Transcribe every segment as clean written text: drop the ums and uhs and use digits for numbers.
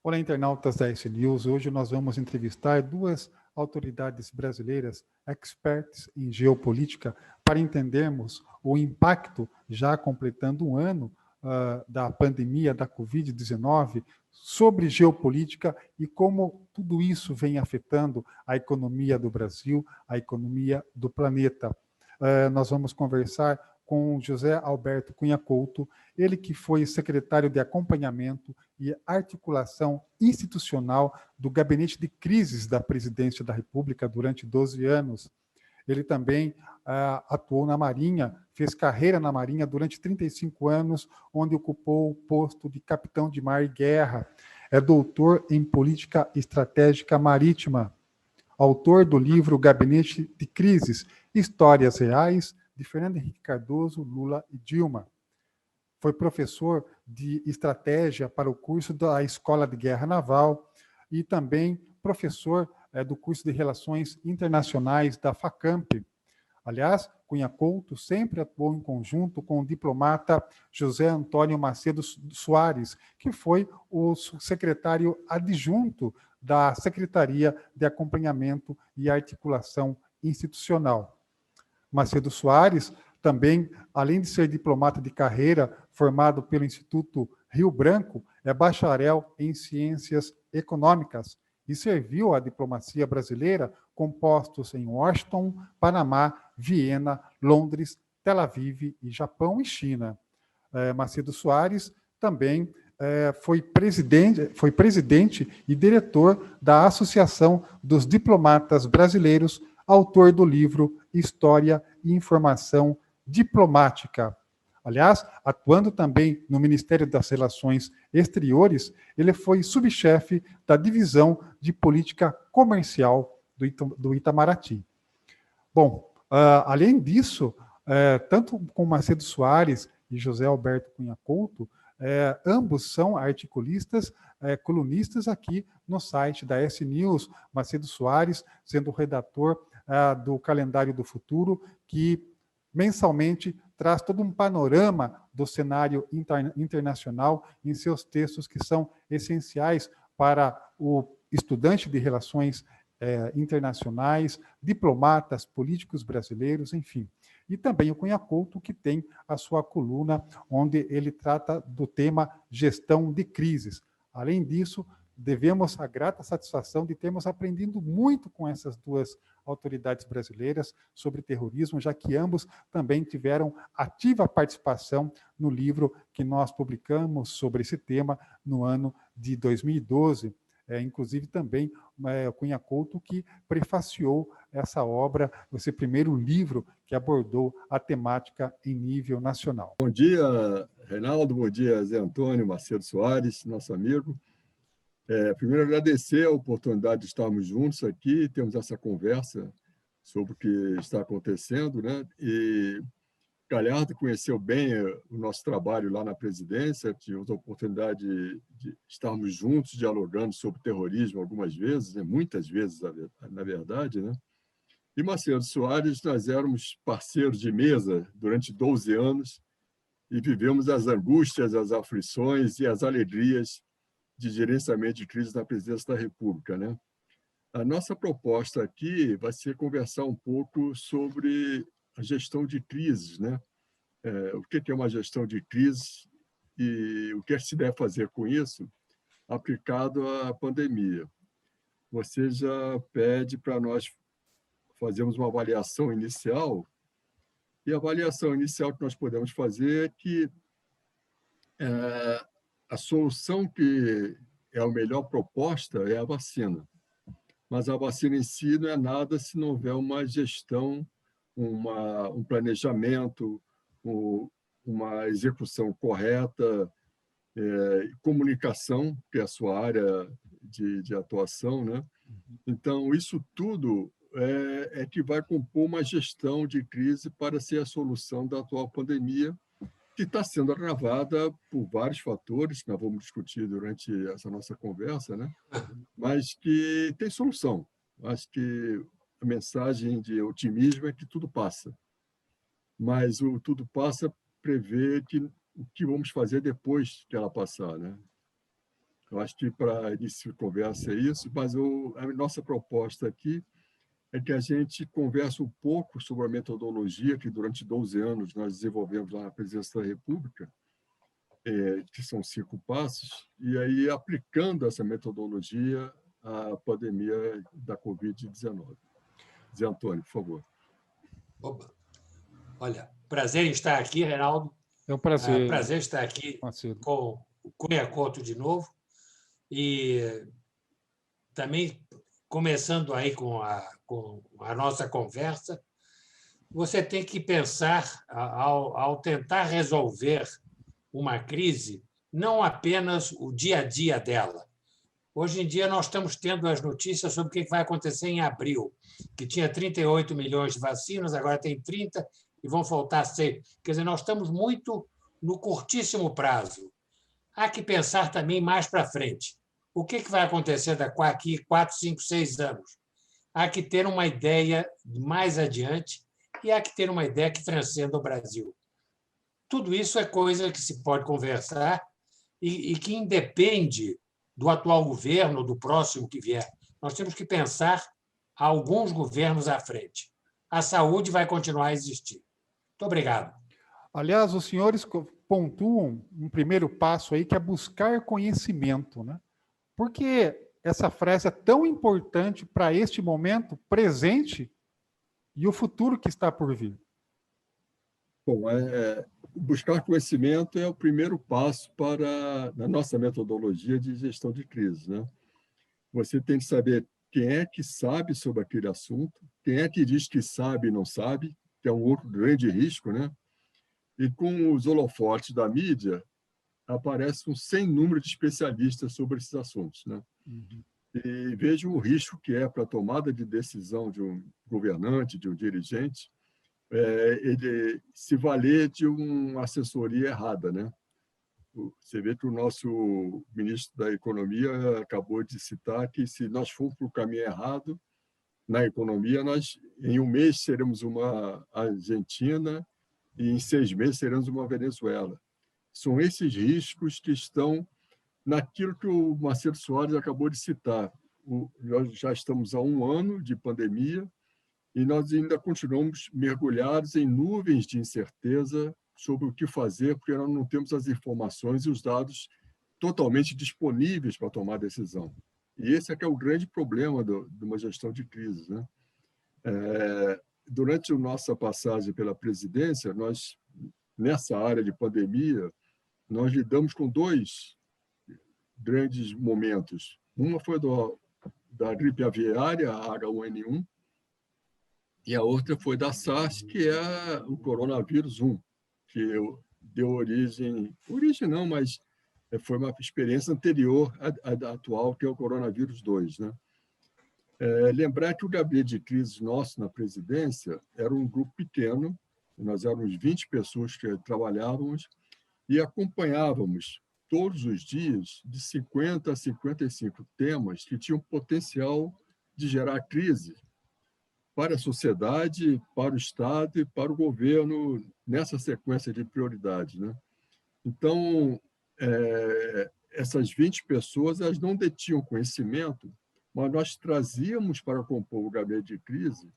Olá, internautas da S News. Hoje nós vamos entrevistar duas autoridades brasileiras, experts em geopolítica, para entendermos o impacto, já completando um ano, da pandemia da Covid-19, sobre geopolítica e como tudo isso vem afetando a economia do Brasil, a economia do planeta. Nós vamos conversar com José Alberto Cunha Couto, ele que foi secretário de acompanhamento e articulação institucional do Gabinete de Crises da Presidência da República durante 12 anos. Ele também atuou na Marinha, fez carreira na Marinha durante 35 anos, onde ocupou o posto de capitão de mar e guerra. É doutor em política estratégica marítima, autor do livro Gabinete de Crises, Histórias Reais, de Fernando Henrique Cardoso, Lula e Dilma. Foi professor de estratégia para o curso da Escola de Guerra Naval e também professor do curso de Relações Internacionais da FACAMP. Aliás, Cunha Couto sempre atuou em conjunto com o diplomata José Antônio Macedo Soares, que foi o secretário adjunto da Secretaria de Acompanhamento e Articulação Institucional. Macedo Soares também, além de ser diplomata de carreira, formado pelo Instituto Rio Branco, é bacharel em Ciências Econômicas e serviu à diplomacia brasileira com postos em Washington, Panamá, Viena, Londres, Tel Aviv e Japão e China. Macedo Soares também foi presidente e diretor da Associação dos Diplomatas Brasileiros, autor do livro História e Informação Diplomática. Aliás, atuando também no Ministério das Relações Exteriores, ele foi subchefe da Divisão de Política Comercial do Itamaraty. Bom, além disso, tanto com Macedo Soares e José Alberto Cunha Couto, ambos são articulistas, colunistas aqui no site da S News. Macedo Soares sendo o redator do Calendário do Futuro, que mensalmente traz todo um panorama do cenário internacional em seus textos que são essenciais para o estudante de relações internacionais, diplomatas, políticos brasileiros, enfim. E também o Cunha Couto, que tem a sua coluna, onde ele trata do tema gestão de crises. Além disso, devemos a grata satisfação de termos aprendido muito com essas duas autoridades brasileiras sobre terrorismo, já que ambos também tiveram ativa participação no livro que nós publicamos sobre esse tema no ano de 2012. Inclusive também o Cunha Couto, que prefaciou essa obra, esse primeiro livro que abordou a temática em nível nacional. Bom dia, Reinaldo, bom dia, Zé Antônio Macedo Soares, nosso amigo. Primeiro, agradecer a oportunidade de estarmos juntos aqui, temos essa conversa sobre o que está acontecendo, né? E Galhardo conheceu bem o nosso trabalho lá na presidência, tivemos a oportunidade de estarmos juntos dialogando sobre terrorismo algumas vezes, né? Muitas vezes, na verdade, né? E Macedo Soares, nós éramos parceiros de mesa durante 12 anos e vivemos as angústias, as aflições e as alegrias de gerenciamento de crise na presidência da República, né? A nossa proposta aqui vai ser conversar um pouco sobre a gestão de crises, né? O que é uma gestão de crise e o que se deve fazer com isso aplicado à pandemia. Você já pede para nós fazermos uma avaliação inicial, e a avaliação inicial que nós podemos fazer é que a solução que é a melhor proposta é a vacina. Mas a vacina em si não é nada se não houver uma gestão, um planejamento, uma execução correta, comunicação, que é a sua área de atuação, né? Então, isso tudo é que vai compor uma gestão de crise para ser a solução da atual pandemia, que está sendo agravada por vários fatores, que nós vamos discutir durante essa nossa conversa, né? Mas que tem solução. Acho que a mensagem de otimismo é que tudo passa. Mas o tudo passa prevê o que vamos fazer depois que ela passar, né? Eu acho que para início de conversa é isso, mas a nossa proposta aqui é que a gente converse um pouco sobre a metodologia que durante 12 anos nós desenvolvemos lá na Presidência da República, que são 5 passos, e aí aplicando essa metodologia à pandemia da Covid-19. Zé Antônio, por favor. Opa. Olha, prazer em estar aqui, Reinaldo. É um prazer. Prazer estar aqui Macedo. com o Cunha Couto de novo. E também, começando aí com a nossa conversa, você tem que pensar, ao tentar resolver uma crise, não apenas o dia a dia dela. Hoje em dia, nós estamos tendo as notícias sobre o que vai acontecer em abril, que tinha 38 milhões de vacinas, agora tem 30 e vão faltar 6. Quer dizer, nós estamos muito no curtíssimo prazo. Há que pensar também mais para frente. O que vai acontecer daqui 4, 5, 6 anos? Há que ter uma ideia mais adiante e há que ter uma ideia que transcenda o Brasil. Tudo isso é coisa que se pode conversar e que independe do atual governo, do próximo que vier. Nós temos que pensar alguns governos à frente. A saúde vai continuar a existir. Muito obrigado. Aliás, os senhores pontuam um primeiro passo aí, que é buscar conhecimento, né? Por que essa frase é tão importante para este momento presente e o futuro que está por vir? Bom, buscar conhecimento é o primeiro passo para a nossa metodologia de gestão de crise, né? Você tem que saber quem é que sabe sobre aquele assunto, quem é que diz que sabe e não sabe, que é um outro grande risco, né? E com os holofotes da mídia, aparece um sem número de especialistas sobre esses assuntos, né? Uhum. E veja o risco que é para a tomada de decisão de um governante, de um dirigente, ele se valer de uma assessoria errada, né? Você vê que o nosso ministro da Economia acabou de citar que se nós formos para o caminho errado na economia, nós em um mês seremos uma Argentina e em 6 meses seremos uma Venezuela. São esses riscos que estão naquilo que o Macedo Soares acabou de citar. Nós já estamos há 1 ano de pandemia e nós ainda continuamos mergulhados em nuvens de incerteza sobre o que fazer, porque nós não temos as informações e os dados totalmente disponíveis para tomar decisão. E esse é que é o grande problema de uma gestão de crise, né? Durante a nossa passagem pela presidência, nós, nessa área de pandemia, nós lidamos com 2 grandes momentos. Uma foi da gripe aviária, a H1N1, e a outra foi da SARS, que é o coronavírus 1, que deu origem não, mas foi uma experiência anterior à atual, que é o coronavírus 2, né? Lembrar que o gabinete de crise nosso na presidência era um grupo pequeno, nós éramos 20 pessoas que trabalhávamos e acompanhávamos todos os dias de 50 a 55 temas que tinham potencial de gerar crise para a sociedade, para o Estado e para o governo nessa sequência de prioridades, né? Então, essas 20 pessoas, elas não detinham conhecimento, mas nós trazíamos para compor o gabinete de crise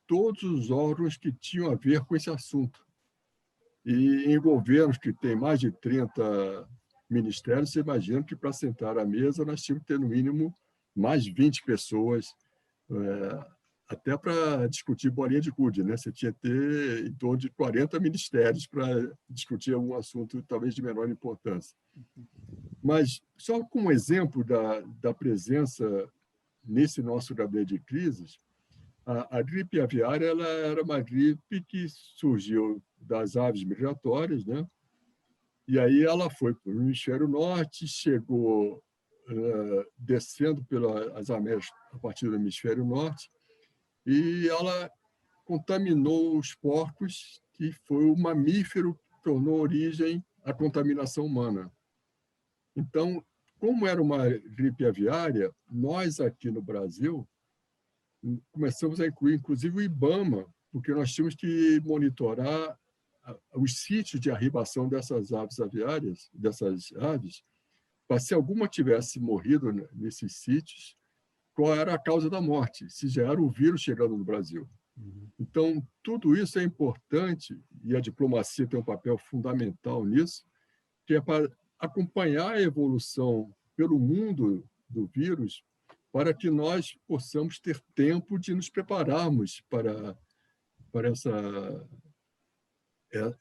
todos os órgãos que tinham a ver com esse assunto. E em governos que têm mais de 30 ministérios, você imagina que para sentar à mesa nós tínhamos que ter no mínimo mais 20 pessoas, até para discutir bolinha de gude, né? Você tinha que ter em torno de 40 ministérios para discutir algum assunto talvez de menor importância. Mas, só como exemplo da presença nesse nosso gabinete de crises, a gripe aviária ela era uma gripe que surgiu das aves migratórias, né? E aí ela foi para o hemisfério norte, chegou descendo pelas Américas a partir do hemisfério norte, e ela contaminou os porcos, que foi o mamífero que tornou origem à contaminação humana. Então, como era uma gripe aviária, nós aqui no Brasil começamos a incluir, inclusive, o IBAMA, porque nós tínhamos que monitorar os sítios de arribação dessas aves aviárias, dessas aves, se alguma tivesse morrido nesses sítios, qual era a causa da morte, se já era o vírus chegando no Brasil. Então, tudo isso é importante, e a diplomacia tem um papel fundamental nisso, que é para acompanhar a evolução pelo mundo do vírus, para que nós possamos ter tempo de nos prepararmos para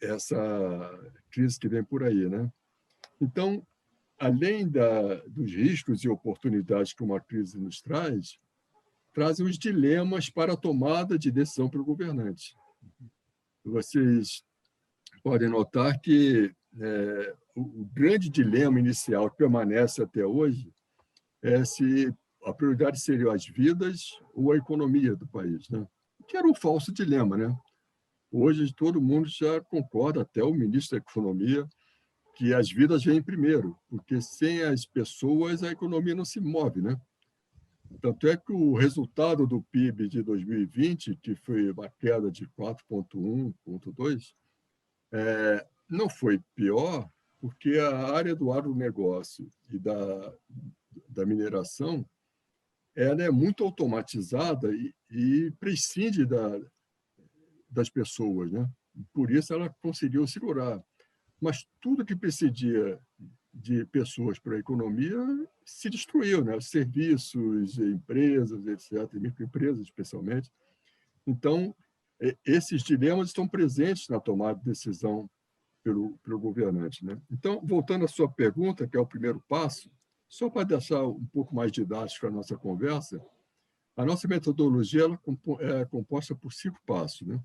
essa crise que vem por aí, né? Então, além dos riscos e oportunidades que uma crise nos trazem os dilemas para a tomada de decisão pelo governante. Vocês podem notar que o grande dilema inicial que permanece até hoje é se a prioridade seriam as vidas ou a economia do país, né? Que era um falso dilema, né? Hoje todo mundo já concorda, até o ministro da Economia, que as vidas vêm primeiro, porque sem as pessoas a economia não se move, né? Tanto é que o resultado do PIB de 2020, que foi uma queda de 4,1, 4,2, não foi pior, porque a área do agronegócio e da mineração ela é muito automatizada e prescinde das pessoas, né? Por isso ela conseguiu segurar. Mas tudo que precedia de pessoas para a economia se destruiu, né? Serviços, empresas, etc., microempresas especialmente. Então, esses dilemas estão presentes na tomada de decisão pelo governante, né? Então, voltando à sua pergunta, que é o primeiro passo, só para deixar um pouco mais didático a nossa conversa, a nossa metodologia ela é composta por 5 passos, né?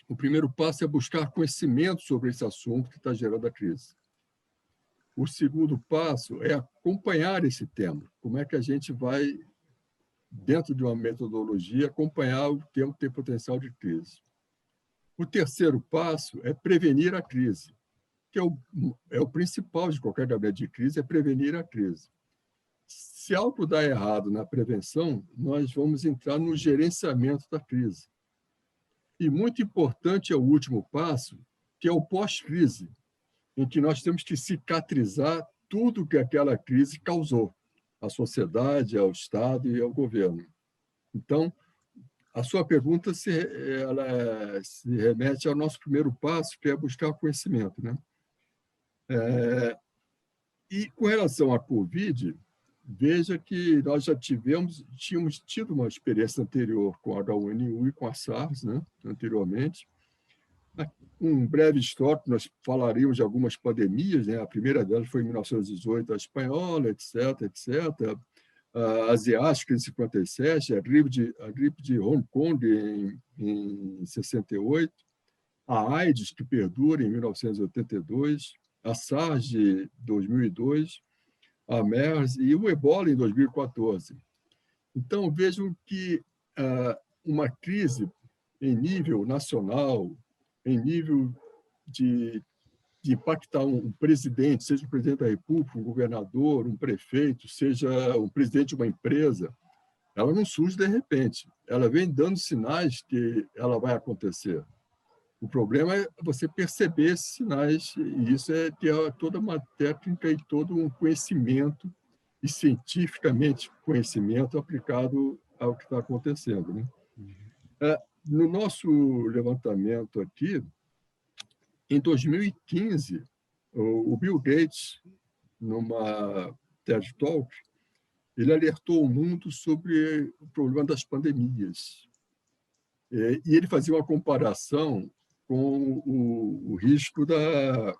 O primeiro passo é buscar conhecimento sobre esse assunto que está gerando a crise. O segundo passo é acompanhar esse tema. Como é que a gente vai, dentro de uma metodologia, acompanhar o tema que tem potencial de crise. O terceiro passo é prevenir a crise, que é o principal de qualquer gabinete de crise, é prevenir a crise. Se algo dá errado na prevenção, nós vamos entrar no gerenciamento da crise. E muito importante é o último passo, que é o pós-crise, em que nós temos que cicatrizar tudo que aquela crise causou à sociedade, ao Estado e ao governo. Então, a sua pergunta ela se remete ao nosso primeiro passo, que é buscar conhecimento, né? E com relação à Covid, veja que nós já tínhamos tido uma experiência anterior com a H1N1 e com a SARS, né, anteriormente. Um breve histórico, nós falaríamos de algumas pandemias, né? A primeira delas foi em 1918, a espanhola, etc., etc., a asiática em 57, a gripe de Hong Kong em 68, a AIDS, que perdura em 1982, a SARS de 2002, a MERS e o Ebola em 2014. Então, vejam que uma crise em nível nacional, em nível de impactar um presidente, seja o presidente da República, um governador, um prefeito, seja o presidente de uma empresa, ela não surge de repente. Ela vem dando sinais que ela vai acontecer. O problema é você perceber esses sinais, e isso é ter toda uma técnica e todo um conhecimento, e cientificamente conhecimento aplicado ao que está acontecendo, né? No nosso levantamento aqui, em 2015, o Bill Gates, numa TED Talk, ele alertou o mundo sobre o problema das pandemias. E ele fazia uma comparação com o risco da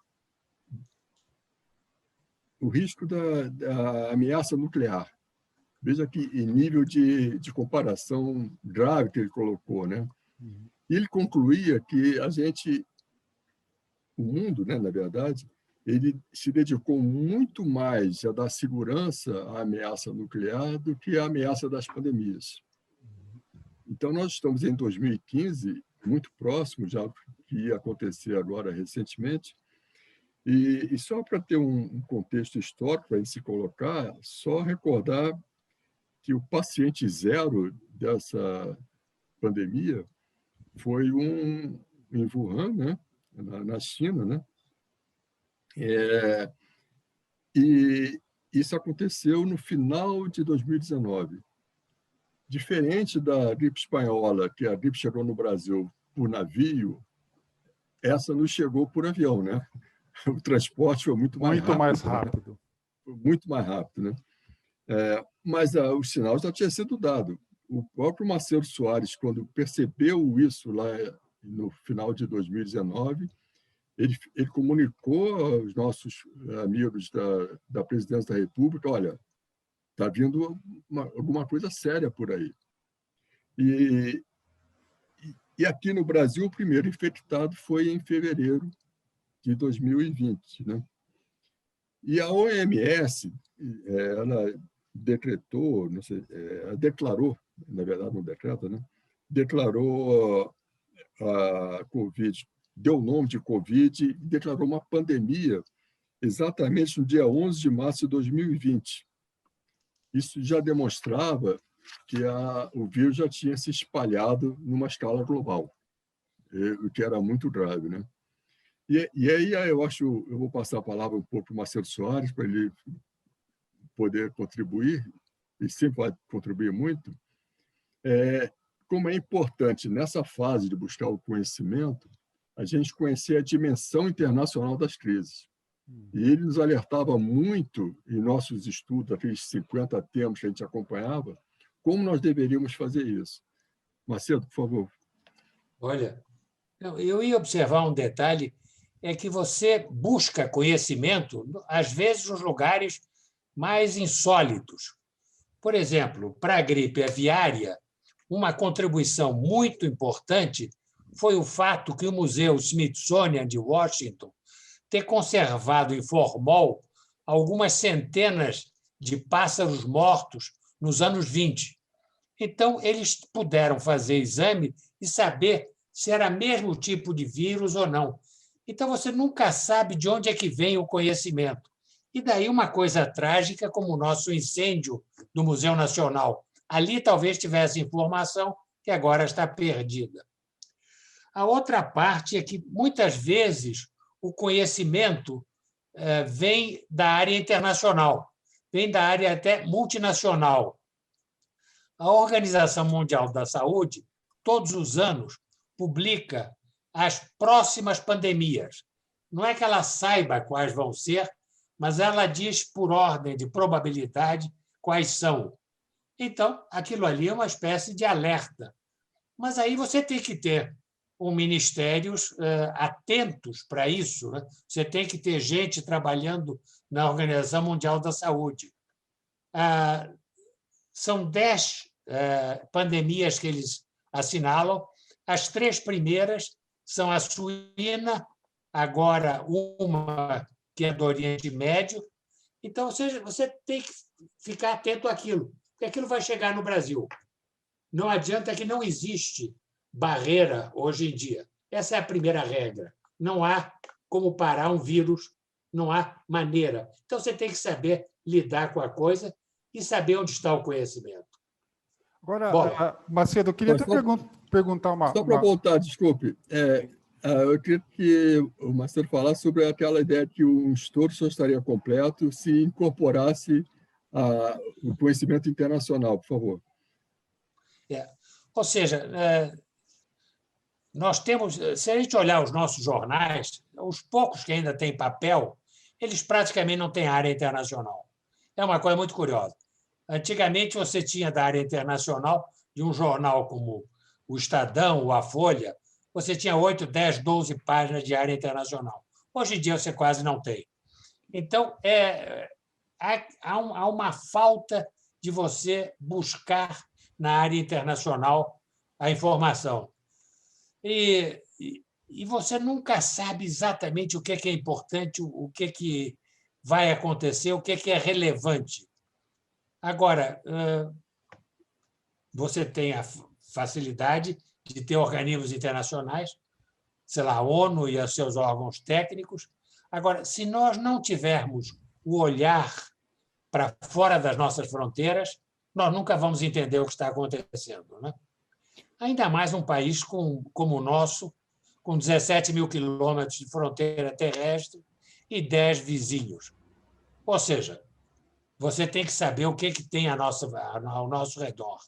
ameaça nuclear. Veja que em nível de comparação grave que ele colocou, né? E ele concluía que o mundo, né, na verdade, ele se dedicou muito mais a dar segurança à ameaça nuclear do que à ameaça das pandemias. Então, nós estamos em 2015, muito próximo já do que ia acontecer agora recentemente, e só para ter um contexto histórico para se colocar, só recordar que o paciente zero dessa pandemia foi em Wuhan, né, na China, né? E isso aconteceu no final de 2019. Diferente da gripe espanhola, que a gripe chegou no Brasil por navio, essa nos chegou por avião, né? O transporte foi muito mais rápido. Muito mais rápido. Né? Foi muito mais rápido, né? Mas o sinal já tinha sido dado. O próprio Marcelo Soares, quando percebeu isso lá no final de 2019, ele comunicou aos nossos amigos da Presidência da República, olha, está vindo alguma coisa séria por aí. E aqui no Brasil, o primeiro infectado foi em fevereiro de 2020. Né? E a OMS, ela decretou, não sei, declarou, na verdade não decreta, né? Declarou a Covid, deu o nome de Covid e declarou uma pandemia exatamente no dia 11 de março de 2020. Isso já demonstrava que o vírus já tinha se espalhado numa escala global, o que era muito grave, né? E aí eu vou passar a palavra um pouco para o Marcelo Soares, para ele poder contribuir, e sempre vai contribuir muito, como é importante, nessa fase de buscar o conhecimento, a gente conhecer a dimensão internacional das crises. E ele nos alertava muito, em nossos estudos, aqueles 50 temas que a gente acompanhava, como nós deveríamos fazer isso. Macedo, por favor. Olha, eu ia observar um detalhe, é que você busca conhecimento, às vezes, nos lugares mais insólitos. Por exemplo, para a gripe aviária, uma contribuição muito importante foi o fato que o Museu Smithsonian de Washington ter conservado em formol algumas centenas de pássaros mortos nos anos 20. Então, eles puderam fazer exame e saber se era mesmo tipo de vírus ou não. Então, você nunca sabe de onde é que vem o conhecimento. E daí uma coisa trágica como o nosso incêndio do Museu Nacional. Ali talvez tivesse informação que agora está perdida. A outra parte é que, muitas vezes, o conhecimento vem da área internacional, vem da área até multinacional. A Organização Mundial da Saúde, todos os anos, publica as próximas pandemias. Não é que ela saiba quais vão ser, mas ela diz, por ordem de probabilidade, quais são. Então, aquilo ali é uma espécie de alerta. Mas aí você tem que ter ministérios atentos para isso. Né? Você tem que ter gente trabalhando na Organização Mundial da Saúde. São 10 pandemias que eles assinalam. As 3 primeiras são a suína, agora uma que é do Oriente Médio. Então, você tem que ficar atento àquilo, porque aquilo vai chegar no Brasil. Não adianta, que não existe barreira hoje em dia. Essa é a primeira regra. Não há como parar um vírus, não há maneira. Então, você tem que saber lidar com a coisa e saber onde está o conhecimento. Agora, Macedo, eu queria até perguntar uma... Só para voltar, desculpe. Eu queria que o Marcelo falasse sobre aquela ideia que o estudo só estaria completo se incorporasse o conhecimento internacional, por favor. Ou seja, nós temos, se a gente olhar os nossos jornais, os poucos que ainda têm papel, eles praticamente não têm área internacional. É uma coisa muito curiosa. Antigamente, você tinha da área internacional, de um jornal como o Estadão ou a Folha, você tinha 8, 10, 12 páginas de área internacional. Hoje em dia, você quase não tem. Então, há uma falta de você buscar na área internacional a informação. E você nunca sabe exatamente o que é importante, o que vai acontecer, o que é relevante. Agora, você tem a facilidade de ter organismos internacionais, sei lá, a ONU e os seus órgãos técnicos. Agora, se nós não tivermos o olhar para fora das nossas fronteiras, nós nunca vamos entender o que está acontecendo. Né? Ainda mais um país como o nosso, com 17 mil quilômetros de fronteira terrestre e 10 vizinhos. Ou seja, você tem que saber o que tem ao nosso redor.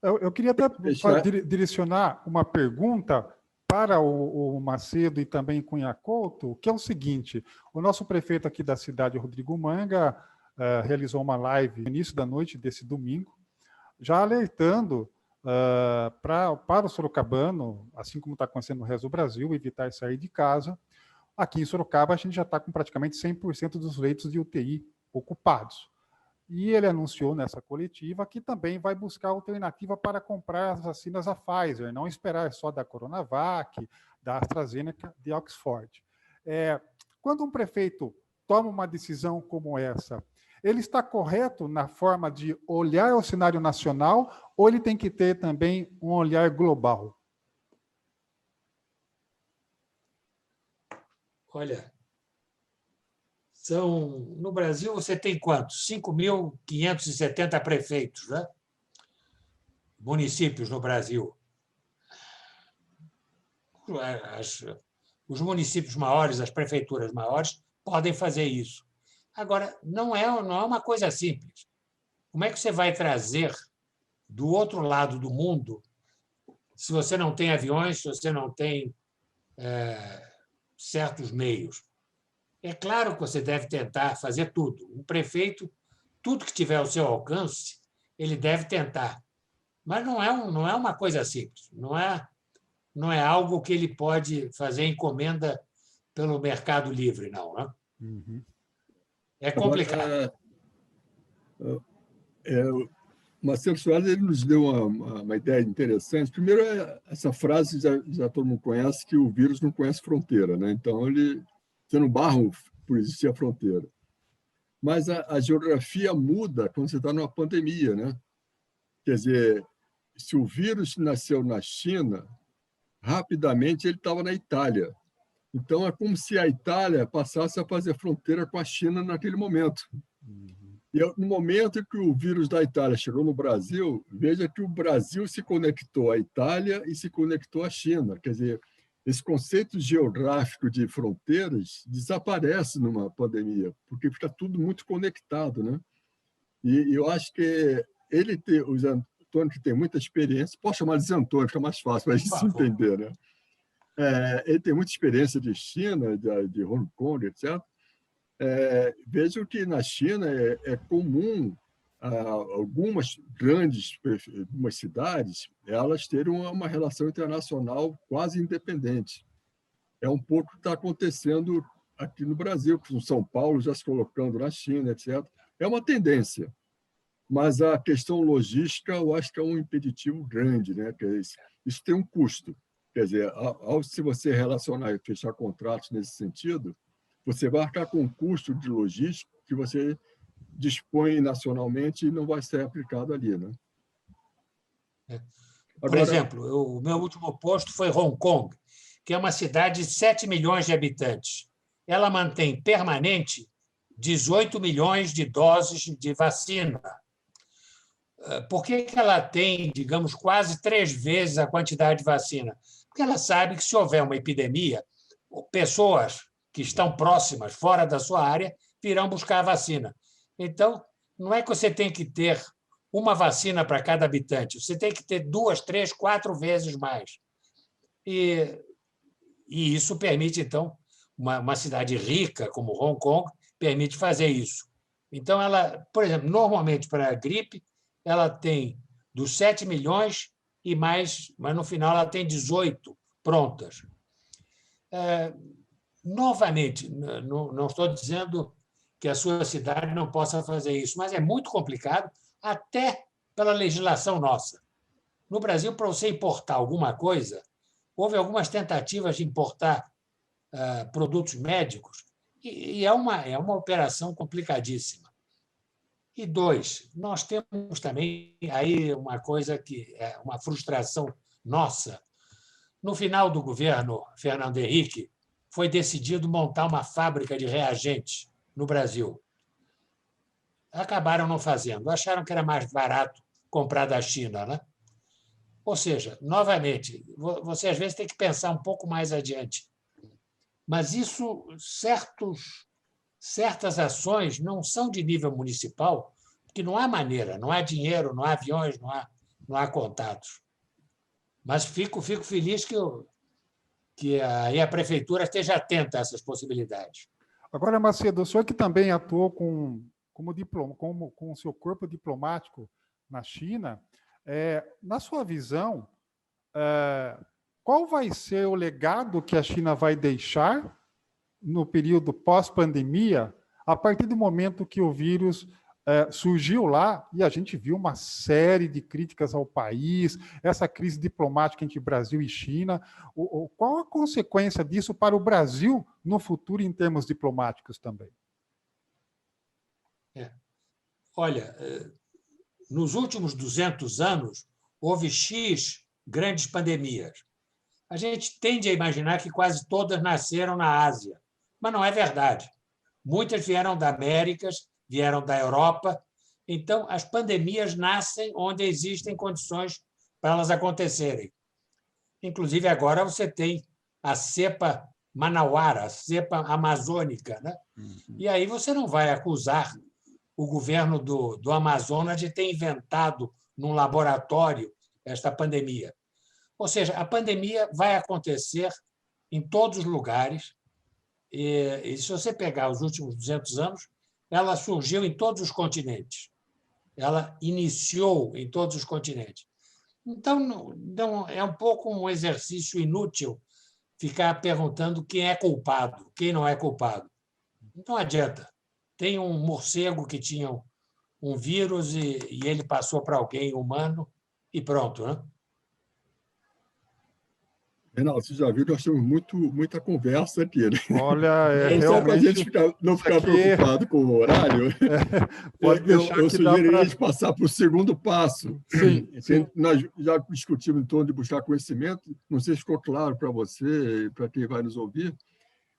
Eu queria até Deixar- direcionar uma pergunta para o Macedo e também Cunha Couto, que é o seguinte: o nosso prefeito aqui da cidade, Rodrigo Manga, realizou uma live no início da noite desse domingo, já alertando para o sorocabano, assim como está acontecendo no resto do Brasil, evitar sair de casa. Aqui em Sorocaba, a gente já está com praticamente 100% dos leitos de UTI ocupados. E ele anunciou nessa coletiva que também vai buscar alternativa para comprar as vacinas da Pfizer, não esperar só da Coronavac, da AstraZeneca, de Oxford. Quando um prefeito toma uma decisão como essa, ele está correto na forma de olhar o cenário nacional ou ele tem que ter também um olhar global? Olha, no Brasil você tem quantos? 5.570 prefeitos, né? Municípios no Brasil. Os municípios maiores, as prefeituras maiores, podem fazer isso. Agora, não é uma coisa simples. Como é que você vai trazer do outro lado do mundo se você não tem aviões, se você não tem certos meios? É claro que você deve tentar fazer tudo. Um prefeito, tudo que tiver ao seu alcance, ele deve tentar. Mas não é uma coisa simples. Não é algo que ele pode fazer encomenda pelo Mercado Livre, não. Né? Uhum. É complicado. O Marcelo Soares ele nos deu uma ideia interessante. Primeiro, essa frase já todo mundo conhece, que o vírus não conhece fronteira, né? Então, você não barra por existir a fronteira. Mas a geografia muda quando você está numa pandemia, né? Quer dizer, se o vírus nasceu na China, rapidamente ele estava na Itália. Então, é como se a Itália passasse a fazer fronteira com a China naquele momento. E no momento em que o vírus da Itália chegou no Brasil, veja que o Brasil se conectou à Itália e se conectou à China. Quer dizer, esse conceito geográfico de fronteiras desaparece numa pandemia, porque fica tudo muito conectado, né? E eu acho que o Zé Antônio, que tem muita experiência, posso chamar de Zé Antônio, fica mais fácil para a gente se entender, né? Ele tem muita experiência de China, de Hong Kong, etc. Vejo que na China é comum algumas algumas cidades elas terem uma relação internacional quase independente. É um pouco o que está acontecendo aqui no Brasil, com São Paulo já se colocando na China, etc. É uma tendência, mas a questão logística eu acho que é um impeditivo grande, né? Isso tem um custo. Quer dizer, se você relacionar e fechar contratos nesse sentido, você vai arcar com um custo de logística que você dispõe nacionalmente e não vai ser aplicado ali, né? Por exemplo, o meu último posto foi Hong Kong, que é uma cidade de 7 milhões de habitantes. Ela mantém permanente 18 milhões de doses de vacina. Por que ela tem, digamos, quase 3 vezes a quantidade de vacina? Porque ela sabe que, se houver uma epidemia, pessoas que estão próximas, fora da sua área, virão buscar a vacina. Então, não é que você tem que ter uma vacina para cada habitante, você tem que ter 2, 3, 4 vezes mais. E isso permite, então, uma cidade rica como Hong Kong, permite fazer isso. Então, ela, por exemplo, normalmente para a gripe, ela tem dos 7 milhões e mais, mas no final ela tem 18 prontas. Novamente, não estou dizendo que a sua cidade não possa fazer isso, mas é muito complicado, até pela legislação nossa. No Brasil, para você importar alguma coisa, houve algumas tentativas de importar produtos médicos, e é uma operação complicadíssima. E 2, nós temos também aí uma coisa que é uma frustração nossa. No final do governo Fernando Henrique, foi decidido montar uma fábrica de reagentes no Brasil. Acabaram não fazendo, acharam que era mais barato comprar da China, né? Ou seja, novamente, você às vezes tem que pensar um pouco mais adiante. Mas isso, certas ações não são de nível municipal, porque não há maneira, não há dinheiro, não há aviões, não há contatos. Mas fico feliz que aí a prefeitura esteja atenta a essas possibilidades. Agora, Macedo, o senhor que também atuou com o seu corpo diplomático na China, na sua visão, qual vai ser o legado que a China vai deixar no período pós-pandemia, a partir do momento que o vírus surgiu lá, e a gente viu uma série de críticas ao país, essa crise diplomática entre Brasil e China. Qual a consequência disso para o Brasil no futuro em termos diplomáticos também? Olha, nos últimos 200 anos, houve X grandes pandemias. A gente tende a imaginar que quase todas nasceram na Ásia, mas não é verdade. Muitas vieram da Américas, vieram da Europa. Então, as pandemias nascem onde existem condições para elas acontecerem. Inclusive, agora você tem a cepa manauara, a cepa amazônica, né? E aí você não vai acusar o governo do Amazonas de ter inventado num laboratório esta pandemia. Ou seja, a pandemia vai acontecer em todos os lugares. E se você pegar os últimos 200 anos, ela surgiu em todos os continentes. Ela iniciou em todos os continentes. Então, não, é um pouco um exercício inútil ficar perguntando quem é culpado, quem não é culpado. Não adianta. Tem um morcego que tinha um vírus e ele passou para alguém humano e pronto, né? Reinaldo, você já viu que nós temos muita conversa aqui, né? Olha, Então, só para a gente não ficar preocupado com o horário, eu sugeriria a gente passar para o segundo passo. Sim. Nós já discutimos em torno de buscar conhecimento, não sei se ficou claro para você e para quem vai nos ouvir.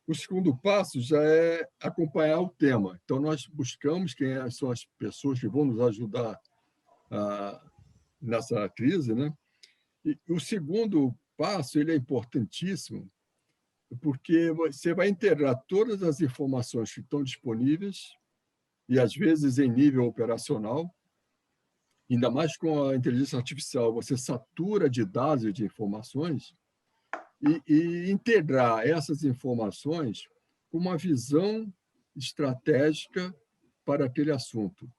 O segundo passo já é acompanhar o tema. Então, nós buscamos quem são as pessoas que vão nos ajudar nessa crise, né? E o segundo passo ele é importantíssimo, porque você vai integrar todas as informações que estão disponíveis, e às vezes em nível operacional, ainda mais com a inteligência artificial, você satura de dados e de informações, e integrar essas informações com uma visão estratégica para aquele assunto.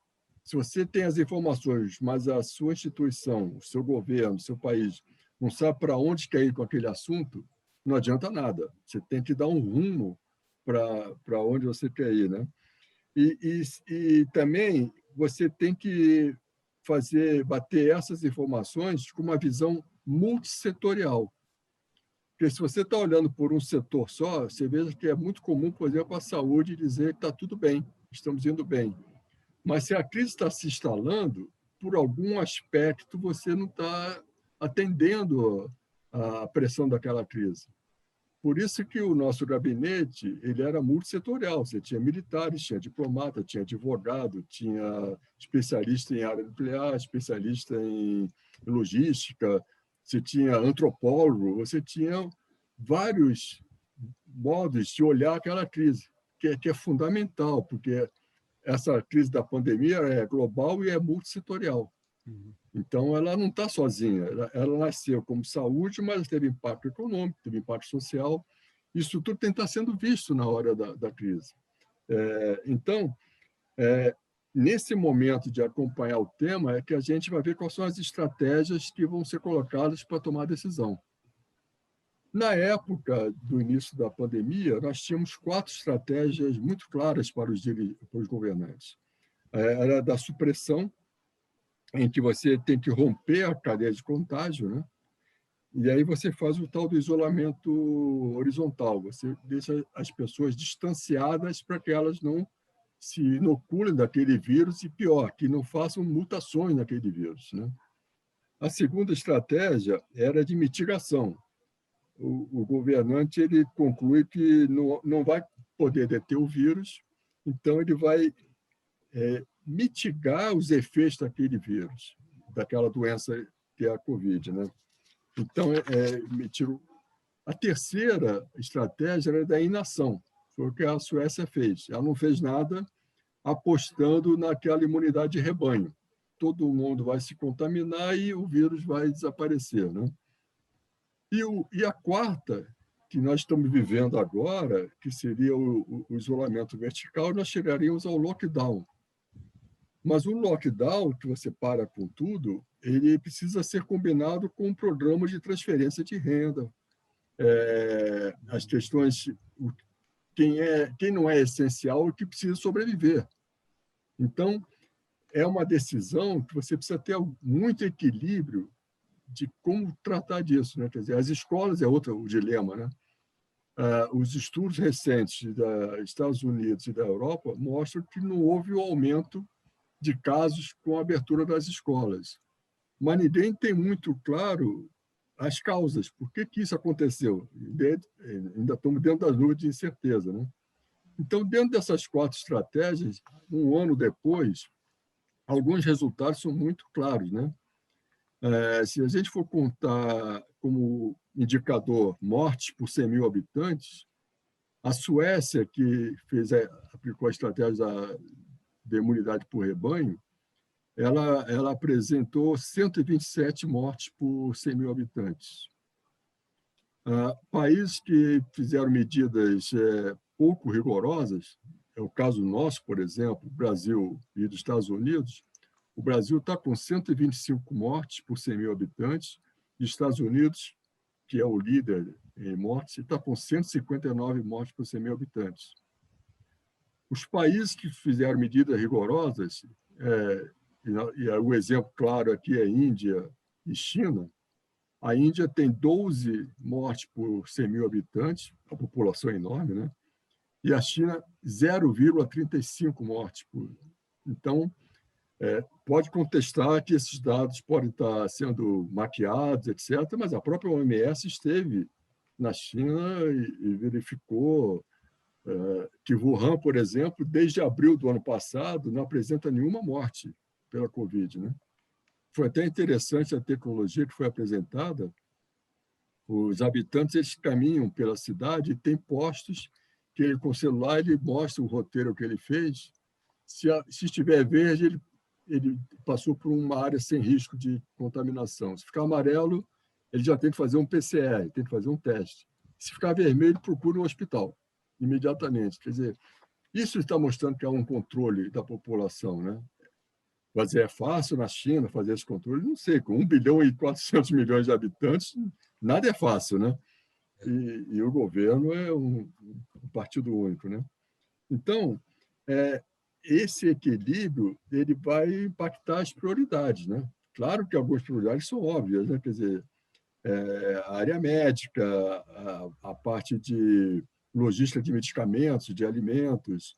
Se você tem as informações, mas a sua instituição, o seu governo, o seu país, não sabe para onde quer ir com aquele assunto, não adianta nada. Você tem que dar um rumo para onde você quer ir, né? E também você tem que bater essas informações com uma visão multissetorial. Porque se você está olhando por um setor só, você veja que é muito comum, por exemplo, a saúde dizer que está tudo bem, estamos indo bem. Mas se a crise está se instalando, por algum aspecto você não está atendendo a pressão daquela crise. Por isso que o nosso gabinete ele era multissetorial. Você tinha militares, tinha diplomata, tinha advogado, tinha especialista em área nuclear, especialista em logística, você tinha antropólogo, você tinha vários modos de olhar aquela crise, que é fundamental, porque essa crise da pandemia é global e é multissetorial. Então, ela não está sozinha. Ela nasceu como saúde, mas teve impacto econômico, teve impacto social. Isso tudo tem que estar sendo visto na hora da crise. Então, nesse momento de acompanhar o tema, é que a gente vai ver quais são as estratégias que vão ser colocadas para tomar decisão. Na época do início da pandemia, nós tínhamos 4 estratégias muito claras para os governantes. Era da supressão, em que você tem que romper a cadeia de contágio, né? E aí você faz o tal do isolamento horizontal, você deixa as pessoas distanciadas para que elas não se inoculem daquele vírus e, pior, que não façam mutações naquele vírus, né? A segunda estratégia era de mitigação. O governante ele conclui que não vai poder deter o vírus, então ele vai mitigar os efeitos daquele vírus, daquela doença que é a Covid, né? Então, a terceira estratégia era da inação. Foi o que a Suécia fez. Ela não fez nada apostando naquela imunidade de rebanho. Todo mundo vai se contaminar e o vírus vai desaparecer, né? E a quarta, que nós estamos vivendo agora, que seria o isolamento vertical, nós chegaríamos ao lockdown. Mas o lockdown, que você para com tudo, ele precisa ser combinado com um programa de transferência de renda. As questões, quem não é essencial, que precisa sobreviver. Então, é uma decisão que você precisa ter muito equilíbrio de como tratar disso, né? Quer dizer, as escolas é outro o dilema, né? Os estudos recentes dos Estados Unidos e da Europa mostram que não houve o aumento de casos com a abertura das escolas. Mas ninguém tem muito claro as causas. Por que isso aconteceu? Ainda estamos dentro das nuvens de incerteza, né? Então, dentro dessas 4 estratégias, um ano depois, alguns resultados são muito claros, né? Se a gente for contar como indicador mortes por 100 mil habitantes, a Suécia, que aplicou a estratégia de imunidade por rebanho, ela apresentou 127 mortes por 100 mil habitantes. Países que fizeram medidas pouco rigorosas, é o caso nosso, por exemplo, Brasil e dos Estados Unidos. O Brasil está com 125 mortes por 100 mil habitantes, e os Estados Unidos, que é o líder em mortes, está com 159 mortes por 100 mil habitantes. Os países que fizeram medidas rigorosas, e o exemplo claro aqui é Índia e China. A Índia tem 12 mortes por 100 mil habitantes, a população é enorme, né? E a China, 0,35 mortes por... Então, pode contestar que esses dados podem estar sendo maquiados, etc., mas a própria OMS esteve na China e verificou que Wuhan, por exemplo, desde abril do ano passado, não apresenta nenhuma morte pela Covid, né? Foi até interessante a tecnologia que foi apresentada. Os habitantes eles caminham pela cidade e tem postos que ele, com o celular ele mostra o roteiro que ele fez. Se estiver verde, ele passou por uma área sem risco de contaminação. Se ficar amarelo, ele já tem que fazer um PCR, tem que fazer um teste. Se ficar vermelho, procura um hospital imediatamente. Quer dizer, isso está mostrando que há um controle da população, né? Mas é fácil na China fazer esse controle? Não sei, com 1 bilhão e 400 milhões de habitantes, nada é fácil, né? E o governo é um partido único, né? Então, esse equilíbrio ele vai impactar as prioridades, né? Claro que algumas prioridades são óbvias, né? Quer dizer, a área médica, a parte de logística de medicamentos, de alimentos,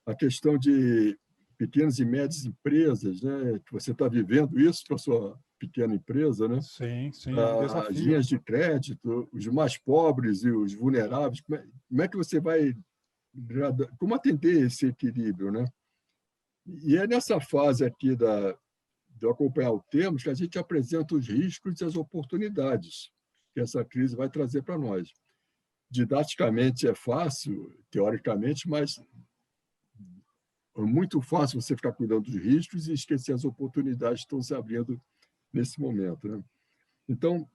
a questão de pequenas e médias empresas, né? Que você está vivendo isso para a sua pequena empresa, né? Sim, é um desafio. As linhas de crédito, os mais pobres e os vulneráveis, como é que você vai... Como atender esse equilíbrio, né? E é nessa fase aqui de acompanhar o tema que a gente apresenta os riscos e as oportunidades que essa crise vai trazer para nós. Didaticamente é fácil, teoricamente, mas é muito fácil você ficar cuidando dos riscos e esquecer as oportunidades que estão se abrindo nesse momento, né? Então,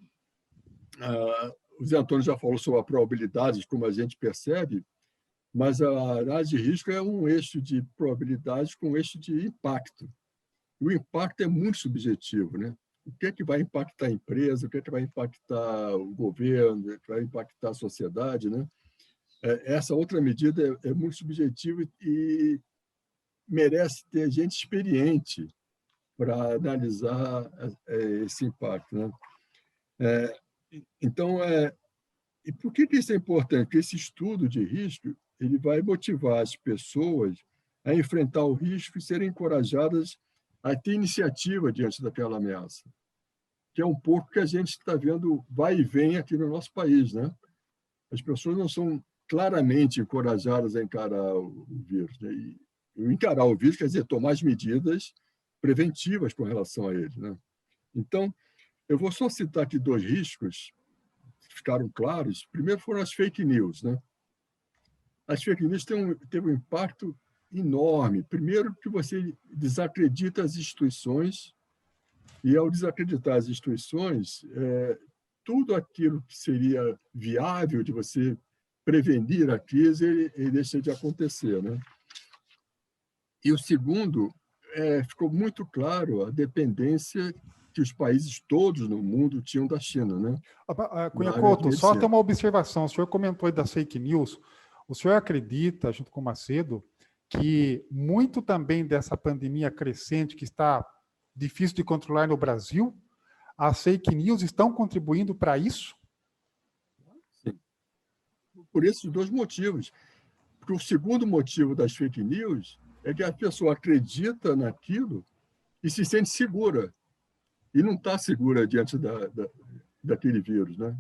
o Zé Antônio já falou sobre a probabilidade, como a gente percebe, mas a análise de risco é um eixo de probabilidade com um eixo de impacto. E o impacto é muito subjetivo, né? O que é que vai impactar a empresa, o que é que vai impactar o governo, o que vai impactar a sociedade, né? Essa outra medida é muito subjetiva e merece ter gente experiente para analisar esse impacto, né? Então, e por que isso é importante? Porque esse estudo de risco ele vai motivar as pessoas a enfrentar o risco e serem encorajadas a ter iniciativa diante daquela ameaça, que é um pouco que a gente está vendo vai e vem aqui no nosso país, né? As pessoas não são claramente encorajadas a encarar o vírus, né? E encarar o vírus quer dizer tomar as medidas preventivas com relação a ele, né? Então, eu vou só citar aqui 2 riscos que ficaram claros. Primeiro foram as fake news, né? as fake news teve um impacto enorme. Primeiro, que você desacredita as instituições, e, ao desacreditar as instituições, tudo aquilo que seria viável de você prevenir a crise, ele deixa de acontecer, né? E o segundo, ficou muito claro a dependência que os países todos no mundo tinham da China, né? Cunha Couto, só tem uma observação. O senhor comentou aí das fake news. O senhor acredita, junto com o Macedo, que muito também dessa pandemia crescente que está difícil de controlar no Brasil, as fake news estão contribuindo para isso? Sim. Por esses dois motivos. Porque o segundo motivo das fake news é que a pessoa acredita naquilo e se sente segura. E não está segura diante daquele vírus, né?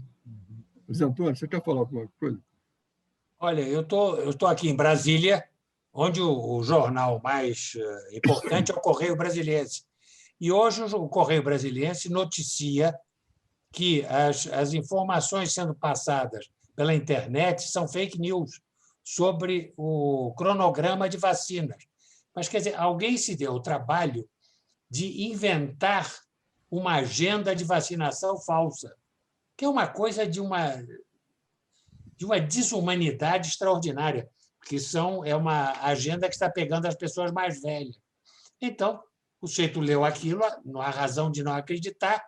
Zé Antônio, você quer falar alguma coisa? Olha, eu tô aqui em Brasília, onde o jornal mais importante é o Correio Brasiliense. E hoje o Correio Brasiliense noticia que as informações sendo passadas pela internet são fake news sobre o cronograma de vacinas. Mas, quer dizer, alguém se deu o trabalho de inventar uma agenda de vacinação falsa, que é uma coisa de uma desumanidade extraordinária, porque é uma agenda que está pegando as pessoas mais velhas. Então, o sujeito leu aquilo, não há razão de não acreditar,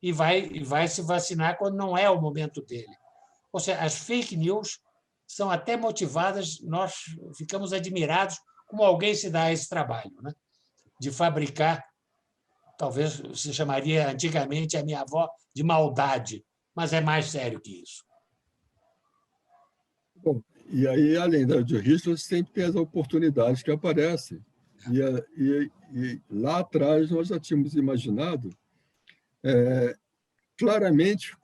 e vai se vacinar quando não é o momento dele. Ou seja, as fake news são até motivadas, nós ficamos admirados como alguém se dá a esse trabalho, né? De fabricar, talvez se chamaria antigamente a minha avó de maldade, mas é mais sério que isso. Bom, e aí, além de risco, sempre tem as oportunidades que aparecem. E lá atrás nós já tínhamos imaginado, claramente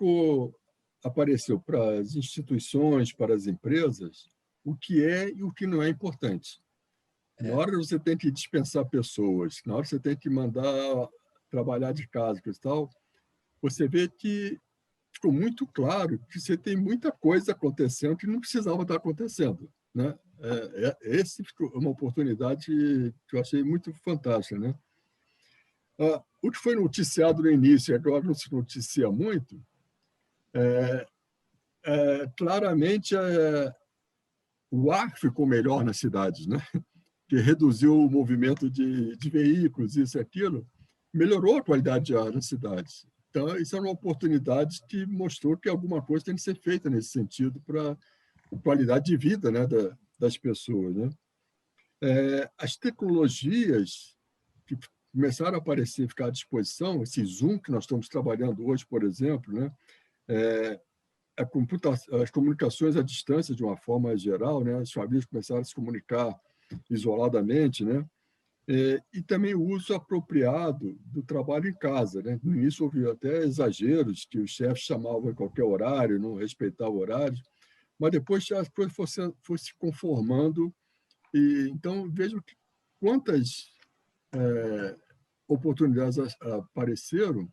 apareceu para as instituições, para as empresas, o que é e o que não é importante. Na hora você tem que dispensar pessoas, na hora você tem que mandar trabalhar de casa e tal, você vê que ficou muito claro que você tem muita coisa acontecendo que não precisava estar acontecendo, né? Esse ficou uma oportunidade que eu achei muito fantástica, né? O que foi noticiado no início e agora não se noticia muito, claramente o ar ficou melhor nas cidades, né? Que reduziu o movimento de veículos, isso e aquilo, melhorou a qualidade de ar nas cidades. Então, isso é uma oportunidade que mostrou que alguma coisa tem que ser feita nesse sentido para a qualidade de vida, né, das pessoas, né? As tecnologias que começaram a aparecer, ficar à disposição, esse Zoom que nós estamos trabalhando hoje, por exemplo, né? As comunicações à distância, de uma forma geral, né? As famílias começaram a se comunicar isoladamente, né? E também o uso apropriado do trabalho em casa, né? No início houve até exageros, que os chefes chamavam em qualquer horário, não respeitavam o horário, mas depois as coisas foram se conformando. E então, vejo quantas oportunidades apareceram,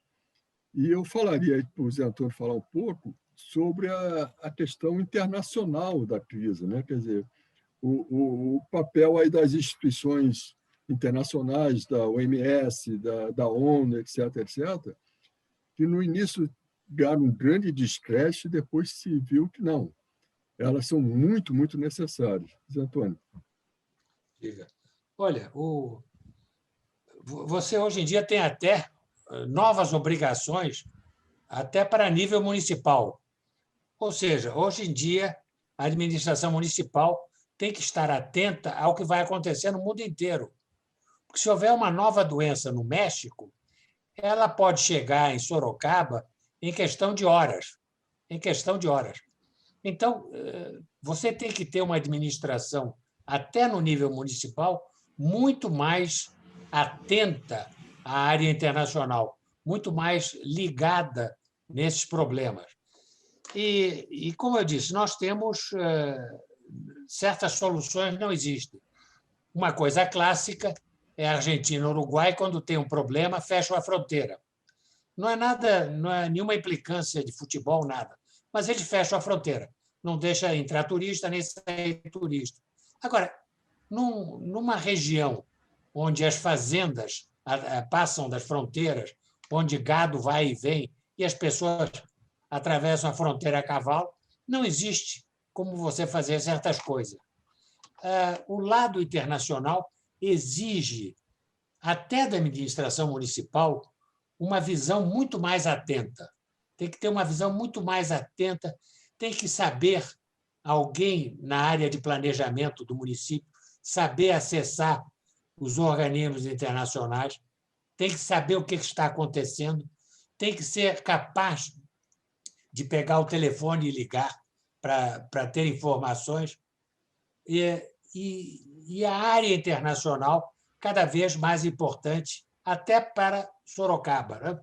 e eu falaria para o Zé Antônio falar um pouco sobre a questão internacional da crise, né? Quer dizer, o papel aí das instituições internacionais, da OMS, da ONU, etc., que no início ganharam um grande descrédito e depois se viu que não. Elas são muito, muito necessárias. Zé Antônio. Diga. Olha, você hoje em dia tem até novas obrigações, até para nível municipal. Ou seja, hoje em dia, a administração municipal tem que estar atenta ao que vai acontecer no mundo inteiro. Porque se houver uma nova doença no México, ela pode chegar em Sorocaba em questão de horas. Em questão de horas. Então, você tem que ter uma administração, até no nível municipal, muito mais atenta à área internacional, muito mais ligada nesses problemas. E como eu disse, nós temos certas soluções não existem. Uma coisa clássica é a Argentina e o Uruguai, quando tem um problema, fecham a fronteira. Não é nenhuma implicância de futebol, nada. Mas eles fecham a fronteira. não deixa entrar turista nem sair turista. Agora, numa região onde as fazendas passam das fronteiras, onde gado vai e vem e as pessoas atravessam a fronteira a cavalo, não existe como você fazer certas coisas. O lado internacional exige, até da administração municipal, uma visão muito mais atenta. Tem que ter uma visão muito mais atenta, tem que saber, alguém na área de planejamento do município, saber acessar os organismos internacionais, tem que saber o que está acontecendo, tem que ser capaz de pegar o telefone e ligar para ter informações. E a área internacional cada vez mais importante, até para Sorocaba, né?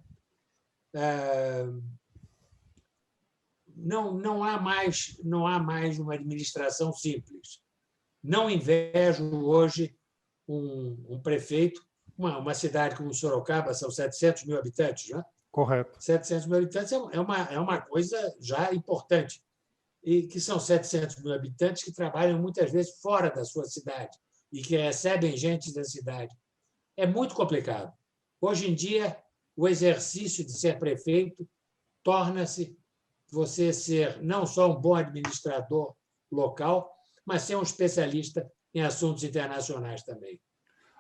Não há mais uma administração simples. Não invejo hoje um prefeito, uma cidade como Sorocaba, são 700 mil habitantes, né? Correto. 700 mil habitantes é uma coisa já importante, e que são 700 mil habitantes que trabalham muitas vezes fora da sua cidade e que recebem gente da cidade. É muito complicado. Hoje em dia, o exercício de ser prefeito torna-se você ser não só um bom administrador local, mas ser um especialista em assuntos internacionais também.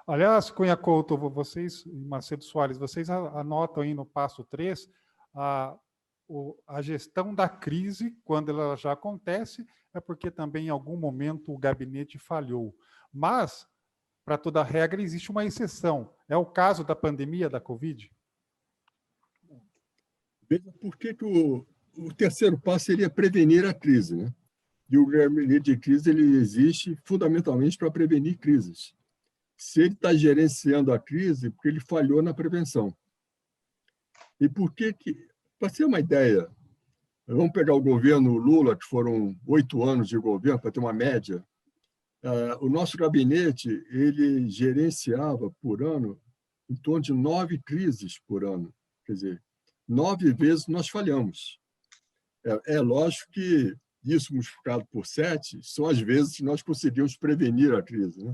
Aliás, Cunha Couto, vocês, Macedo Soares, vocês anotam aí no passo 3 a gestão da crise, quando ela já acontece, é porque também em algum momento o gabinete falhou. Mas, para toda regra, existe uma exceção. É o caso da pandemia da Covid? Veja por que o terceiro passo seria prevenir a crise, né? E o gabinete de crise ele existe fundamentalmente para prevenir crises. Se ele está gerenciando a crise, porque ele falhou na prevenção. E por que para ter uma ideia, vamos pegar o governo Lula, que foram 8 anos de governo, para ter uma média, o nosso gabinete ele gerenciava por ano em torno de 9 crises por ano. Quer dizer, 9 vezes nós falhamos. É lógico que isso multiplicado por 7 são as vezes que nós conseguimos prevenir a crise, né?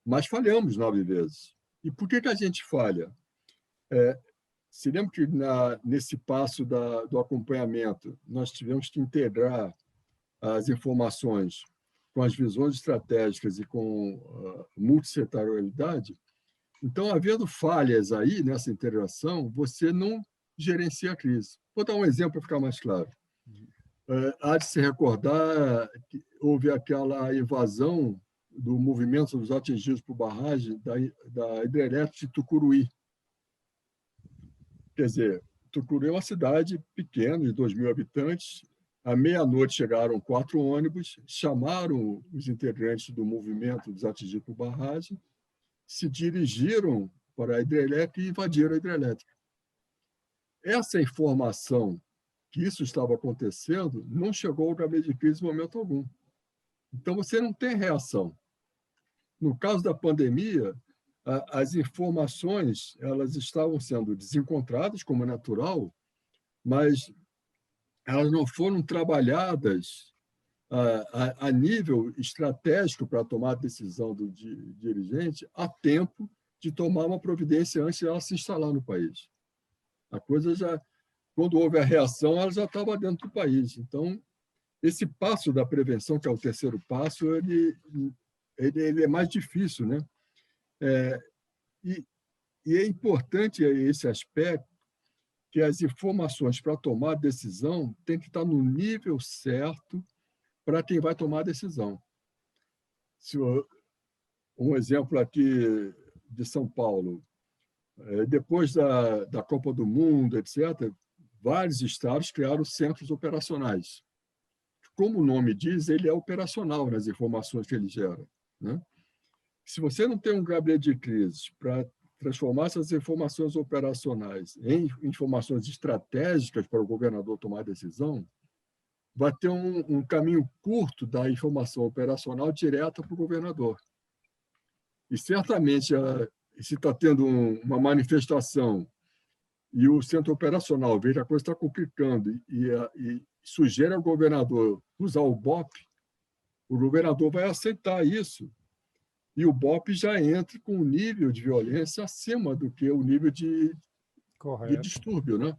Mas falhamos 9 vezes. E por que a gente falha? Se lembra que nesse passo do acompanhamento, nós tivemos que integrar as informações com as visões estratégicas e com multissetorialidade? Então, havendo falhas aí nessa integração, você não gerencia a crise. Vou dar um exemplo para ficar mais claro. Há de se recordar que houve aquela invasão do movimento dos atingidos por barragem da hidrelétrica de Tucuruí. Quer dizer, Tucuruí é uma cidade pequena, de 2.000 habitantes. À meia-noite chegaram 4 ônibus, chamaram os integrantes do movimento dos atingidos por barragem, se dirigiram para a hidrelétrica e invadiram a hidrelétrica. Essa informação que isso estava acontecendo não chegou ao gabinete de crise em momento algum. Então, você não tem reação. No caso da pandemia, as informações elas estavam sendo desencontradas, como é natural, mas elas não foram trabalhadas a nível estratégico para tomar a decisão do dirigente a tempo de tomar uma providência antes de ela se instalar no país. A coisa já, quando houve a reação, ela já estava dentro do país. Então, esse passo da prevenção, que é o terceiro passo, ele é mais difícil, né? E é importante esse aspecto, que as informações para tomar decisão têm que estar no nível certo para quem vai tomar a decisão. Um exemplo aqui de São Paulo, depois da Copa do Mundo, etc., vários estados criaram centros operacionais. Como o nome diz, ele é operacional nas informações que ele gera, né? Se você não tem um gabinete de crise para transformar essas informações operacionais em informações estratégicas para o governador tomar decisão, vai ter um caminho curto da informação operacional direta para o governador. E, certamente, se está tendo uma manifestação e o centro operacional vê que a coisa está complicando e sugere ao governador usar o BOP, o governador vai aceitar isso. E o BOP já entra com um nível de violência acima do que o nível de distúrbio, né?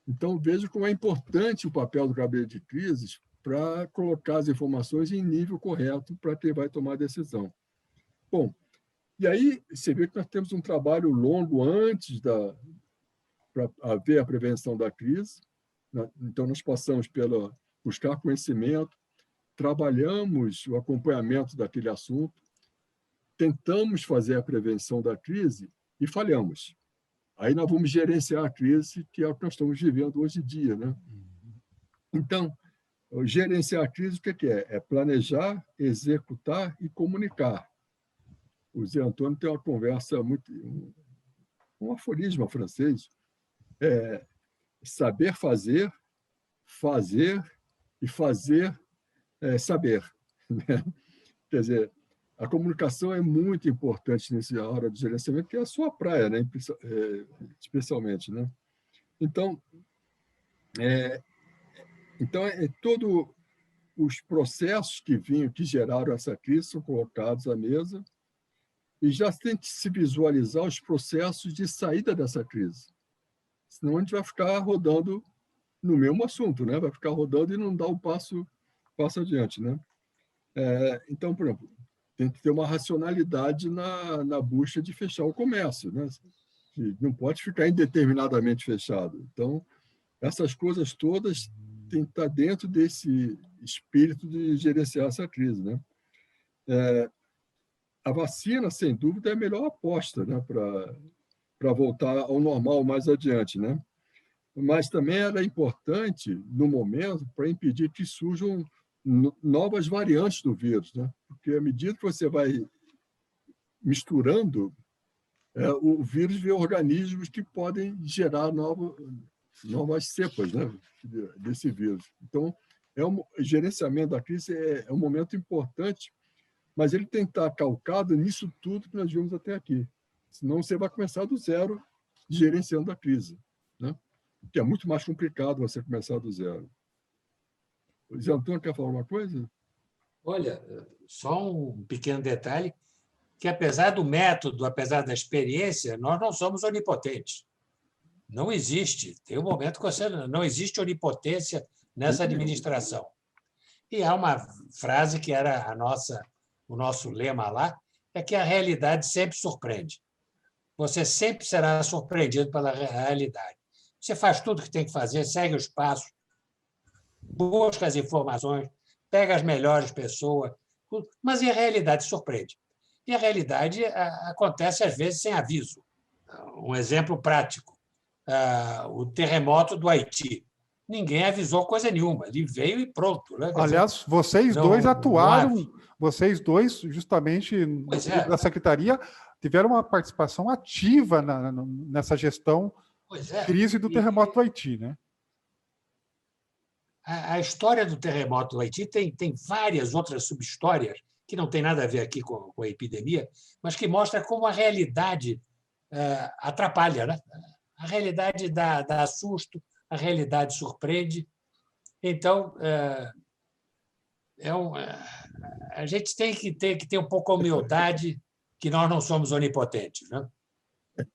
Então, vejo como é importante o papel do gabinete de crises para colocar as informações em nível correto para quem vai tomar a decisão. Bom, e aí você vê que nós temos um trabalho longo antes para haver a prevenção da crise. Então, nós passamos pela buscar conhecimento, trabalhamos o acompanhamento daquele assunto, tentamos fazer a prevenção da crise e falhamos. Aí nós vamos gerenciar a crise, que é o que nós estamos vivendo hoje em dia, né? Então, gerenciar a crise, o que é? É planejar, executar e comunicar. O Zé Antônio tem uma conversa um aforismo francês, saber fazer, fazer e fazer saber. Né? Quer dizer, a comunicação é muito importante nessa hora de gerenciamento, que é a sua praia, né? Especialmente. Né? Então, todos os processos que geraram essa crise são colocados à mesa e já tem que se visualizar os processos de saída dessa crise. Senão a gente vai ficar rodando no mesmo assunto, né? Vai ficar rodando e não dá um passo adiante. Né? Então, por exemplo, tem que ter uma racionalidade na busca de fechar o comércio. Né? Não pode ficar indeterminadamente fechado. Então, essas coisas todas têm que estar dentro desse espírito de gerenciar essa crise. Né? A vacina, sem dúvida, é a melhor aposta, né, para voltar ao normal mais adiante. Né? Mas também era importante, no momento, para impedir que surjam novas variantes do vírus. Né? Porque, à medida que você vai misturando, o vírus vê organismos que podem gerar novas cepas, né, desse vírus. Então, o gerenciamento da crise é um momento importante, mas ele tem que estar calcado nisso tudo que nós vimos até aqui. Senão você vai começar do zero gerenciando a crise, né? Que é muito mais complicado você começar do zero. O Zé Antônio quer falar uma coisa? Olha, só um pequeno detalhe, que apesar do método, apesar da experiência, nós não somos onipotentes. Não existe. Tem um momento que não existe onipotência nessa administração. E há uma frase que era o nosso lema lá, é que a realidade sempre surpreende. Você sempre será surpreendido pela realidade. Você faz tudo o que tem que fazer, segue os passos, busca as informações, pega as melhores pessoas, mas a realidade surpreende. E a realidade acontece, às vezes, sem aviso. Um exemplo prático, o terremoto do Haiti. Ninguém avisou coisa nenhuma, ele veio e pronto. Né? Aliás, vocês dois atuaram, vocês dois, justamente da Secretaria, tiveram uma participação ativa nessa gestão crise do terremoto do Haiti, né? A história do terremoto do Haiti tem várias outras subhistórias que não tem nada a ver aqui com a epidemia, mas que mostra como a realidade atrapalha. Né? A realidade dá susto, a realidade surpreende. Então, a gente tem que ter um pouco a humildade que nós não somos onipotentes. Né?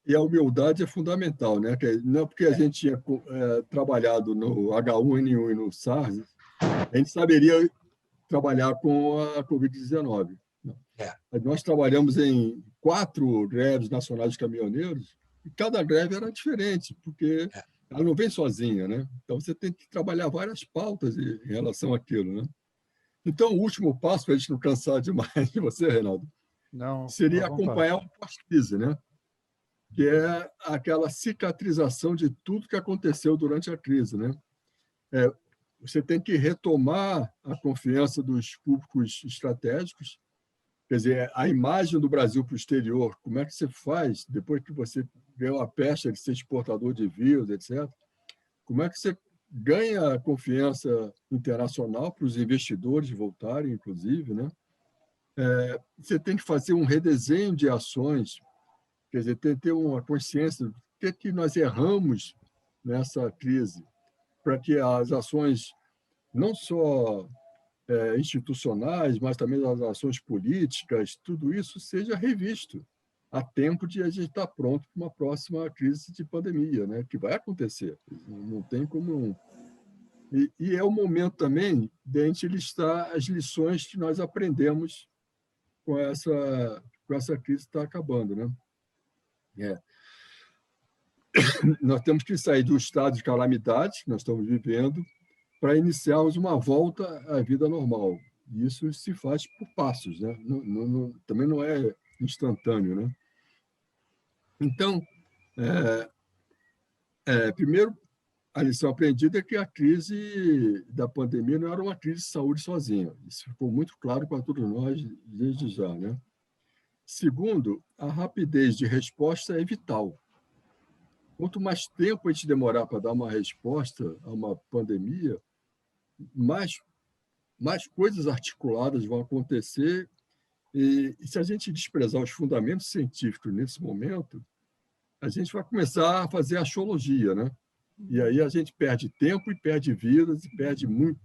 E a humildade é fundamental, né? Não é porque a gente tinha trabalhado no H1N1 e no SARS, a gente saberia trabalhar com a Covid-19. Nós trabalhamos em 4 greves nacionais de caminhoneiros e cada greve era diferente, porque ela não vem sozinha, né? Então, você tem que trabalhar várias pautas em relação àquilo, né? Então, o último passo, para a gente não cansar demais de você, Reinaldo, seria acompanhar o pós-crise, né? Que é aquela cicatrização de tudo que aconteceu durante a crise. Né? Você tem que retomar a confiança dos públicos estratégicos, quer dizer, a imagem do Brasil para o exterior, como é que você faz, depois que você ganhou a pecha de ser exportador de vírus, etc., como é que você ganha a confiança internacional para os investidores voltarem, inclusive, né? Você tem que fazer um redesenho de ações, quer dizer, ter uma consciência do que nós erramos nessa crise, para que as ações, não só institucionais, mas também as ações políticas, tudo isso seja revisto a tempo de a gente estar pronto para uma próxima crise de pandemia, né? Que vai acontecer. Não tem como... E é o momento também de a gente listar as lições que nós aprendemos com essa crise que está acabando, né? Nós temos que sair do estado de calamidade que nós estamos vivendo para iniciarmos uma volta à vida normal. E isso se faz por passos, né? Também não é instantâneo, né? Então, primeiro, a lição aprendida é que a crise da pandemia não era uma crise de saúde sozinha. Isso ficou muito claro para todos nós desde já, né? Segundo, a rapidez de resposta é vital. Quanto mais tempo a gente demorar para dar uma resposta a uma pandemia, mais coisas articuladas vão acontecer. E se a gente desprezar os fundamentos científicos nesse momento, a gente vai começar a fazer axiologia, né? E aí a gente perde tempo e perde vidas e perde muito.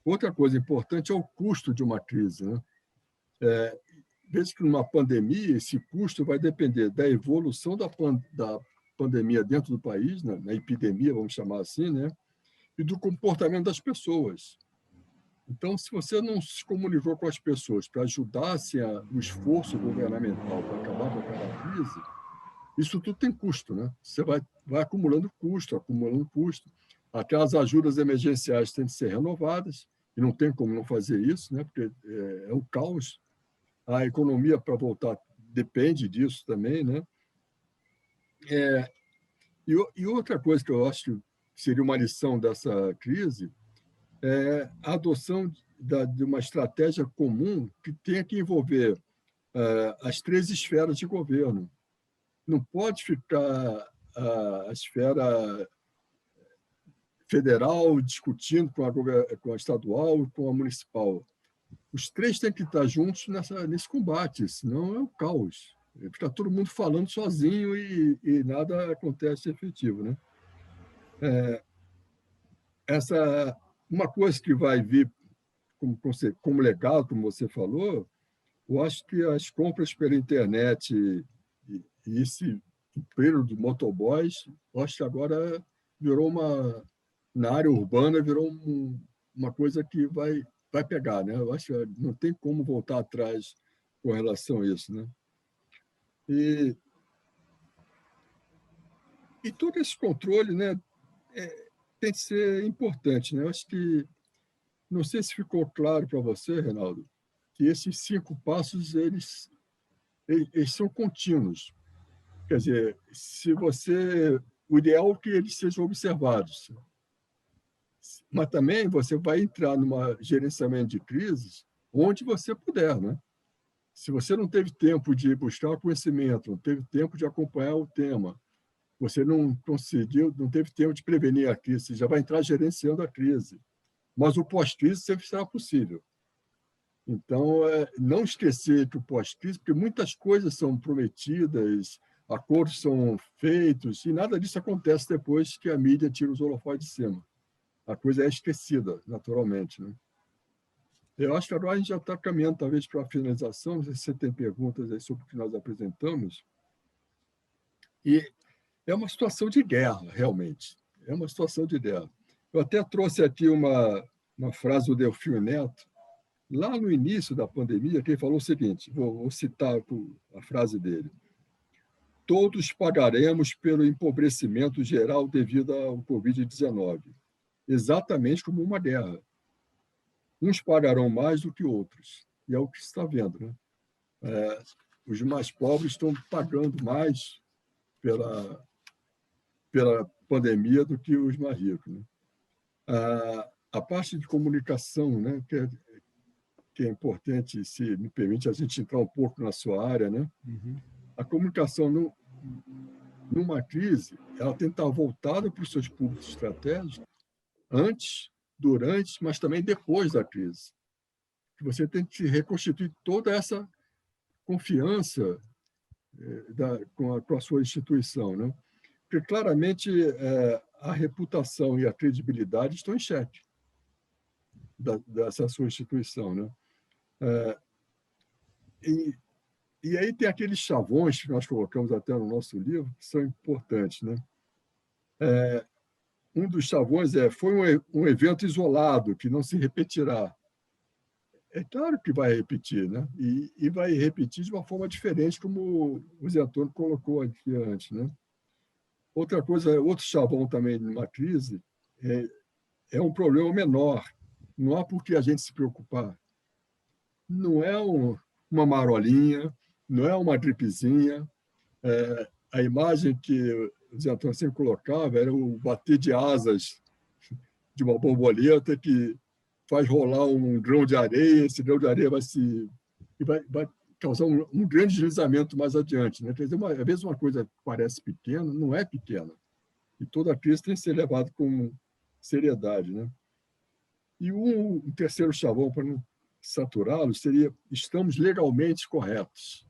Outra coisa importante é o custo de uma crise, né? Veja que numa pandemia, esse custo vai depender da evolução da pandemia dentro do país, na epidemia, vamos chamar assim, né? E do comportamento das pessoas. Então, se você não se comunicou com as pessoas para ajudar o esforço governamental para acabar com aquela crise, isso tudo tem custo, né? Você vai acumulando custo. Aquelas ajudas emergenciais têm que ser renovadas, e não tem como não fazer isso, né? Porque é um caos. A economia, para voltar, depende disso também, né? E outra coisa que eu acho que seria uma lição dessa crise é a adoção de uma estratégia comum que tenha que envolver as 3 esferas de governo. Não pode ficar a esfera federal discutindo com a estadual e com a municipal. Os 3 têm que estar juntos nesse combate, senão é um caos. Fica todo mundo falando sozinho e nada acontece efetivo, né? Uma coisa que vai vir como legado, como você falou, eu acho que as compras pela internet e esse emprego de motoboys, eu acho que agora virou na área urbana, virou uma coisa que vai pegar, né? Eu acho que não tem como voltar atrás com relação a isso, né? E todo esse controle, né, tem que ser importante, né? Eu acho que, não sei se ficou claro para você, Reinaldo, que esses 5 passos, eles são contínuos. Quer dizer, o ideal é que eles sejam observados. Mas também você vai entrar numa gerenciamento de crises onde você puder, né? Se você não teve tempo de buscar conhecimento, não teve tempo de acompanhar o tema, você não teve tempo de prevenir a crise, você já vai entrar gerenciando a crise. Mas o pós-crise sempre será possível. Então, não esquecer que o pós-crise, porque muitas coisas são prometidas, acordos são feitos, e nada disso acontece depois que a mídia tira os holofotes de cima. A coisa é esquecida, naturalmente, né? Eu acho que agora a gente já está caminhando, talvez, para a finalização. Não sei se você tem perguntas aí sobre o que nós apresentamos. E é uma situação de guerra, realmente. É uma situação de guerra. Eu até trouxe aqui uma frase do Delfim Neto, lá no início da pandemia, que ele falou o seguinte, vou citar a frase dele: todos pagaremos pelo empobrecimento geral devido ao Covid-19, exatamente como uma guerra. Uns pagarão mais do que outros, e é o que se está vendo, né? Os mais pobres estão pagando mais pela pandemia do que os mais ricos, né? A parte de comunicação, né, que é importante, se me permite a gente entrar um pouco na sua área, né? Uhum. A comunicação numa crise, ela tem que estar voltada para os seus públicos estratégicos antes, durante, mas também depois da crise. Você tem que reconstituir toda essa confiança com a sua instituição, né? porque claramente a reputação e a credibilidade estão em xeque dessa sua instituição, né? E aí tem aqueles chavões que nós colocamos até no nosso livro, que são importantes, né? Um dos chavões foi um evento isolado, que não se repetirá. É claro que vai repetir, né? E vai repetir de uma forma diferente, como o Zé Antônio colocou aqui antes, né? Outra coisa, outro chavão também numa crise é um problema menor. Não há por que a gente se preocupar. Não é uma marolinha, não é uma gripezinha. A imagem que o Zé Antônio sempre colocava era o bater de asas de uma borboleta que faz rolar um grão de areia, esse grão de areia vai causar um grande deslizamento mais adiante, né? Quer dizer, às vezes uma coisa parece pequena, não é pequena. E toda a crise tem que ser levada com seriedade, né? E um terceiro chavão, para não saturá-lo, seria: estamos legalmente corretos.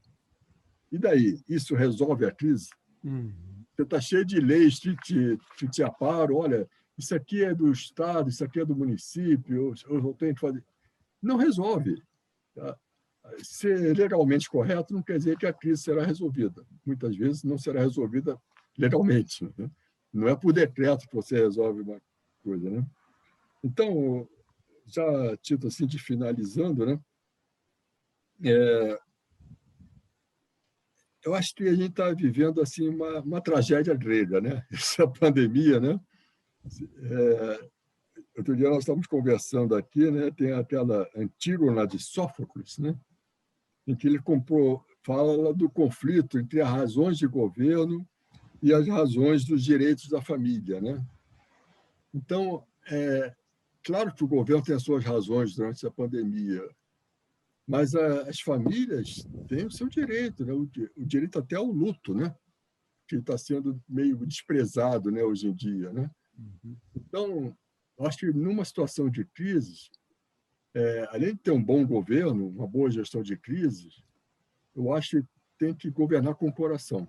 E daí? Isso resolve a crise? Você está cheio de leis que te aparam. Olha, isso aqui é do Estado, isso aqui é do município, eu não tenho que fazer. Não resolve. Ser legalmente correto não quer dizer que a crise será resolvida. Muitas vezes não será resolvida legalmente, né? Não é por decreto que você resolve uma coisa, né? Então, já título assim de finalizando, né? Eu acho que a gente está vivendo assim uma tragédia grega, né? Essa pandemia, né? Outro dia nós estávamos conversando aqui, né? Tem aquela Antígona de Sófocles, né? Em que ele fala do conflito entre as razões de governo e as razões dos direitos da família, né? Então, claro que o governo tem as suas razões durante a pandemia, mas as famílias têm o seu direito, né? O direito até ao luto, né? Que está sendo meio desprezado, né, hoje em dia, né? Então, acho que numa situação de crise, além de ter um bom governo, uma boa gestão de crise, eu acho que tem que governar com o coração.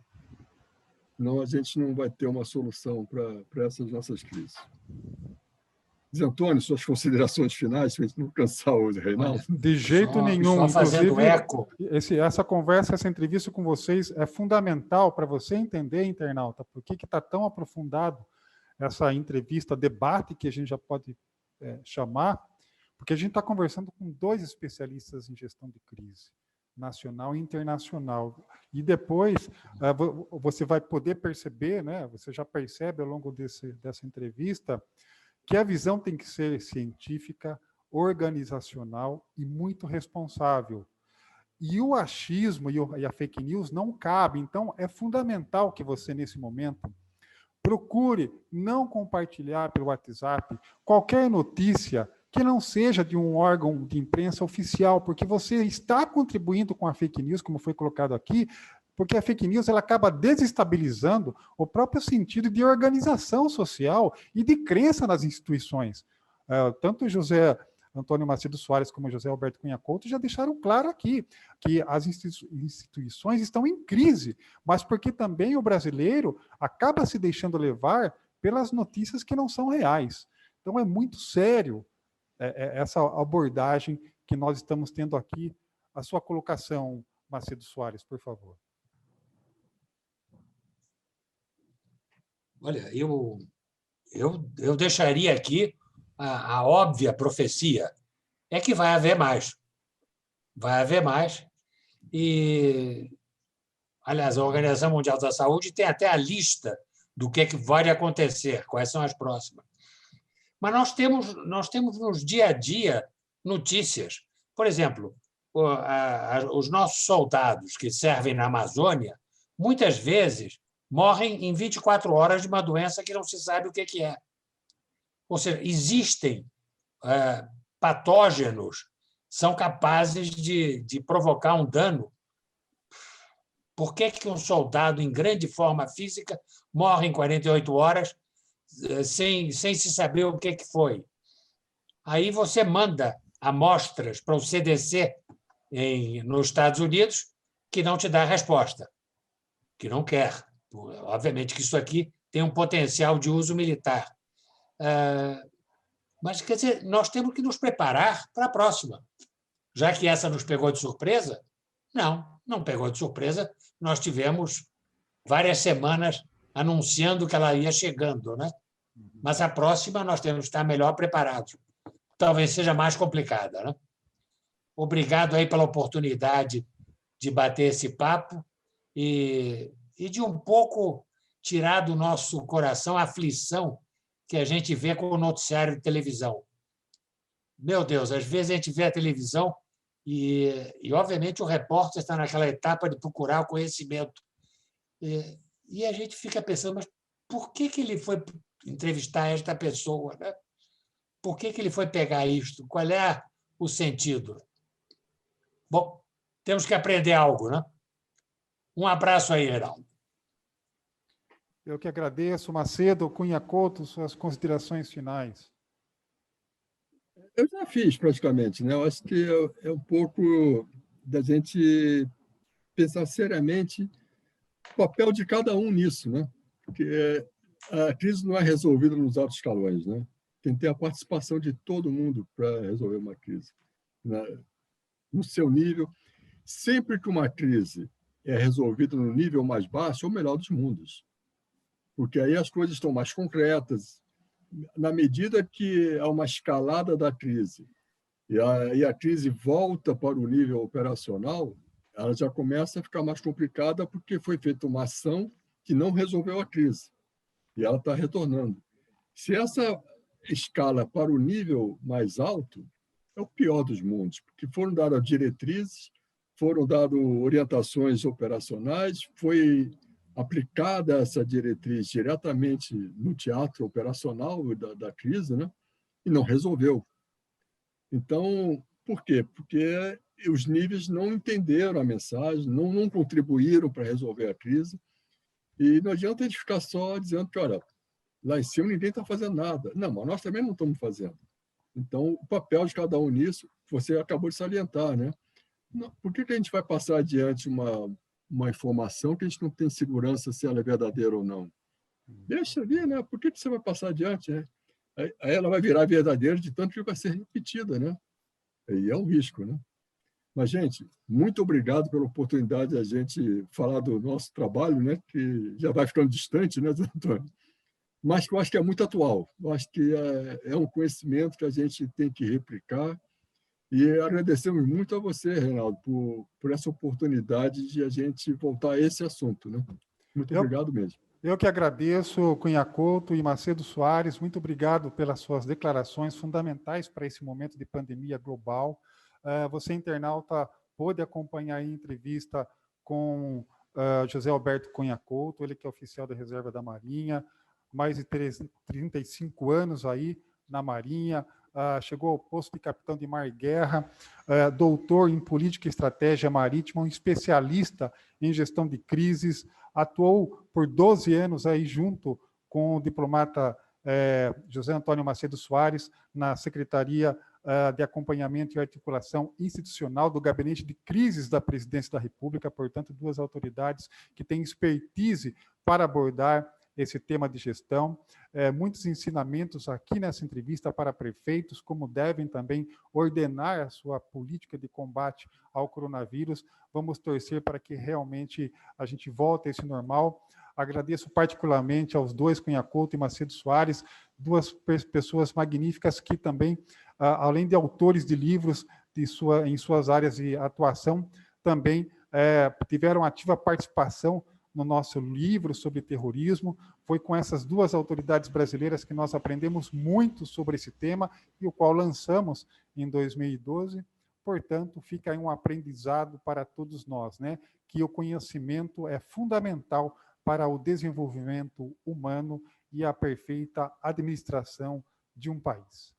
Senão a gente não vai ter uma solução para essas nossas crises. Zé Antônio, suas considerações finais, para a gente não cansar o Reinaldo. De jeito nenhum. Só fazendo eco. Essa conversa, essa entrevista com vocês é fundamental para você entender, internauta, por que está tão aprofundado essa entrevista, debate, que a gente já pode chamar, porque a gente está conversando com 2 especialistas em gestão de crise, nacional e internacional. E depois você vai poder perceber, né, você já percebe ao longo dessa entrevista, que a visão tem que ser científica, organizacional e muito responsável. E o achismo e a fake news não cabe. Então, é fundamental que você, nesse momento, procure não compartilhar pelo WhatsApp qualquer notícia que não seja de um órgão de imprensa oficial, porque você está contribuindo com a fake news, como foi colocado aqui, porque a fake news ela acaba desestabilizando o próprio sentido de organização social e de crença nas instituições. Tanto o José Antônio Macedo Soares como o José Alberto Cunha Couto já deixaram claro aqui que as instituições estão em crise, mas porque também o brasileiro acaba se deixando levar pelas notícias que não são reais. Então é muito sério essa abordagem que nós estamos tendo aqui. A sua colocação, Macedo Soares, por favor. Olha, eu deixaria aqui a óbvia profecia, é que vai haver mais. Vai haver mais. E, aliás, a Organização Mundial da Saúde tem até a lista do que vai acontecer, quais são as próximas. Mas nós temos no dia a dia notícias. Por exemplo, os nossos soldados que servem na Amazônia, muitas vezes morrem em 24 horas de uma doença que não se sabe o que é. Ou seja, existem patógenos que são capazes de provocar um dano. Por que um soldado em grande forma física morre em 48 horas sem se saber o que foi? Aí você manda amostras para o CDC nos Estados Unidos, que não te dá resposta, que não quer. Obviamente que isso aqui tem um potencial de uso militar. Mas, quer dizer, nós temos que nos preparar para a próxima. Já que essa nos pegou de surpresa, não pegou de surpresa. Nós tivemos várias semanas anunciando que ela ia chegando, né? Mas a próxima nós temos que estar melhor preparados. Talvez seja mais complicada, né? Obrigado aí pela oportunidade de bater esse papo e de um pouco tirar do nosso coração a aflição que a gente vê com o noticiário de televisão. Meu Deus, às vezes a gente vê a televisão e obviamente, o repórter está naquela etapa de procurar o conhecimento. E a gente fica pensando, mas por que ele foi entrevistar esta pessoa? Né? Por que ele foi pegar isto? Qual é o sentido? Bom, temos que aprender algo, né? Um abraço aí, Heraldo. Eu que agradeço. Macedo, Cunha Couto, suas considerações finais. Eu já fiz, praticamente, né? Eu acho que é um pouco da gente pensar seriamente o papel de cada um nisso, né? Porque a crise não é resolvida nos altos escalões, né? Tem que ter a participação de todo mundo para resolver uma crise, né? No seu nível. Sempre que uma crise é resolvida no nível mais baixo, é o melhor dos mundos. Porque aí as coisas estão mais concretas. Na medida que há uma escalada da crise e a crise volta para o nível operacional, ela já começa a ficar mais complicada porque foi feita uma ação que não resolveu a crise e ela está retornando. Se essa escala para o nível mais alto, é o pior dos mundos, porque foram dadas diretrizes, foram dadas orientações operacionais, foi aplicada essa diretriz diretamente no teatro operacional da crise, né? E não resolveu. Então, por quê? Porque os níveis não entenderam a mensagem, não contribuíram para resolver a crise, e não adianta a gente ficar só dizendo que, olha, lá em cima ninguém está fazendo nada. Não, mas nós também não estamos fazendo. Então, o papel de cada um nisso, você acabou de salientar, né? Por que a gente vai passar adiante uma informação que a gente não tem segurança se ela é verdadeira ou não? Deixa ali, né? Por que você vai passar adiante, né? Aí ela vai virar verdadeira de tanto que vai ser repetida, né? E é um risco, né? Mas, gente, muito obrigado pela oportunidade de a gente falar do nosso trabalho, né? Que já vai ficando distante, né, Antônio? Mas que eu acho que é muito atual. Eu acho que é um conhecimento que a gente tem que replicar. E agradecemos muito a você, Reinaldo, por essa oportunidade de a gente voltar a esse assunto, né? Muito obrigado mesmo. Eu que agradeço, Cunha Couto e Macedo Soares, muito obrigado pelas suas declarações fundamentais para esse momento de pandemia global. Você, internauta, pôde acompanhar a entrevista com José Alberto Cunha Couto, ele que é oficial da Reserva da Marinha, mais de 35 anos aí na Marinha, chegou ao posto de capitão de mar e guerra, doutor em política e estratégia marítima, um especialista em gestão de crises, atuou por 12 anos aí junto com o diplomata José Antônio Macedo Soares na Secretaria de Acompanhamento e Articulação Institucional do Gabinete de Crises da Presidência da República, portanto, duas autoridades que têm expertise para abordar esse tema de gestão. Muitos ensinamentos aqui nessa entrevista para prefeitos, como devem também ordenar a sua política de combate ao coronavírus. Vamos torcer para que realmente a gente volte a esse normal. Agradeço particularmente aos dois, Cunha Couto e Macedo Soares, duas pessoas magníficas que também, além de autores de livros em suas áreas de atuação, também tiveram ativa participação no nosso livro sobre terrorismo. Foi com essas duas autoridades brasileiras que nós aprendemos muito sobre esse tema e o qual lançamos em 2012. Portanto, fica aí um aprendizado para todos nós, né? Que o conhecimento é fundamental para o desenvolvimento humano e a perfeita administração de um país.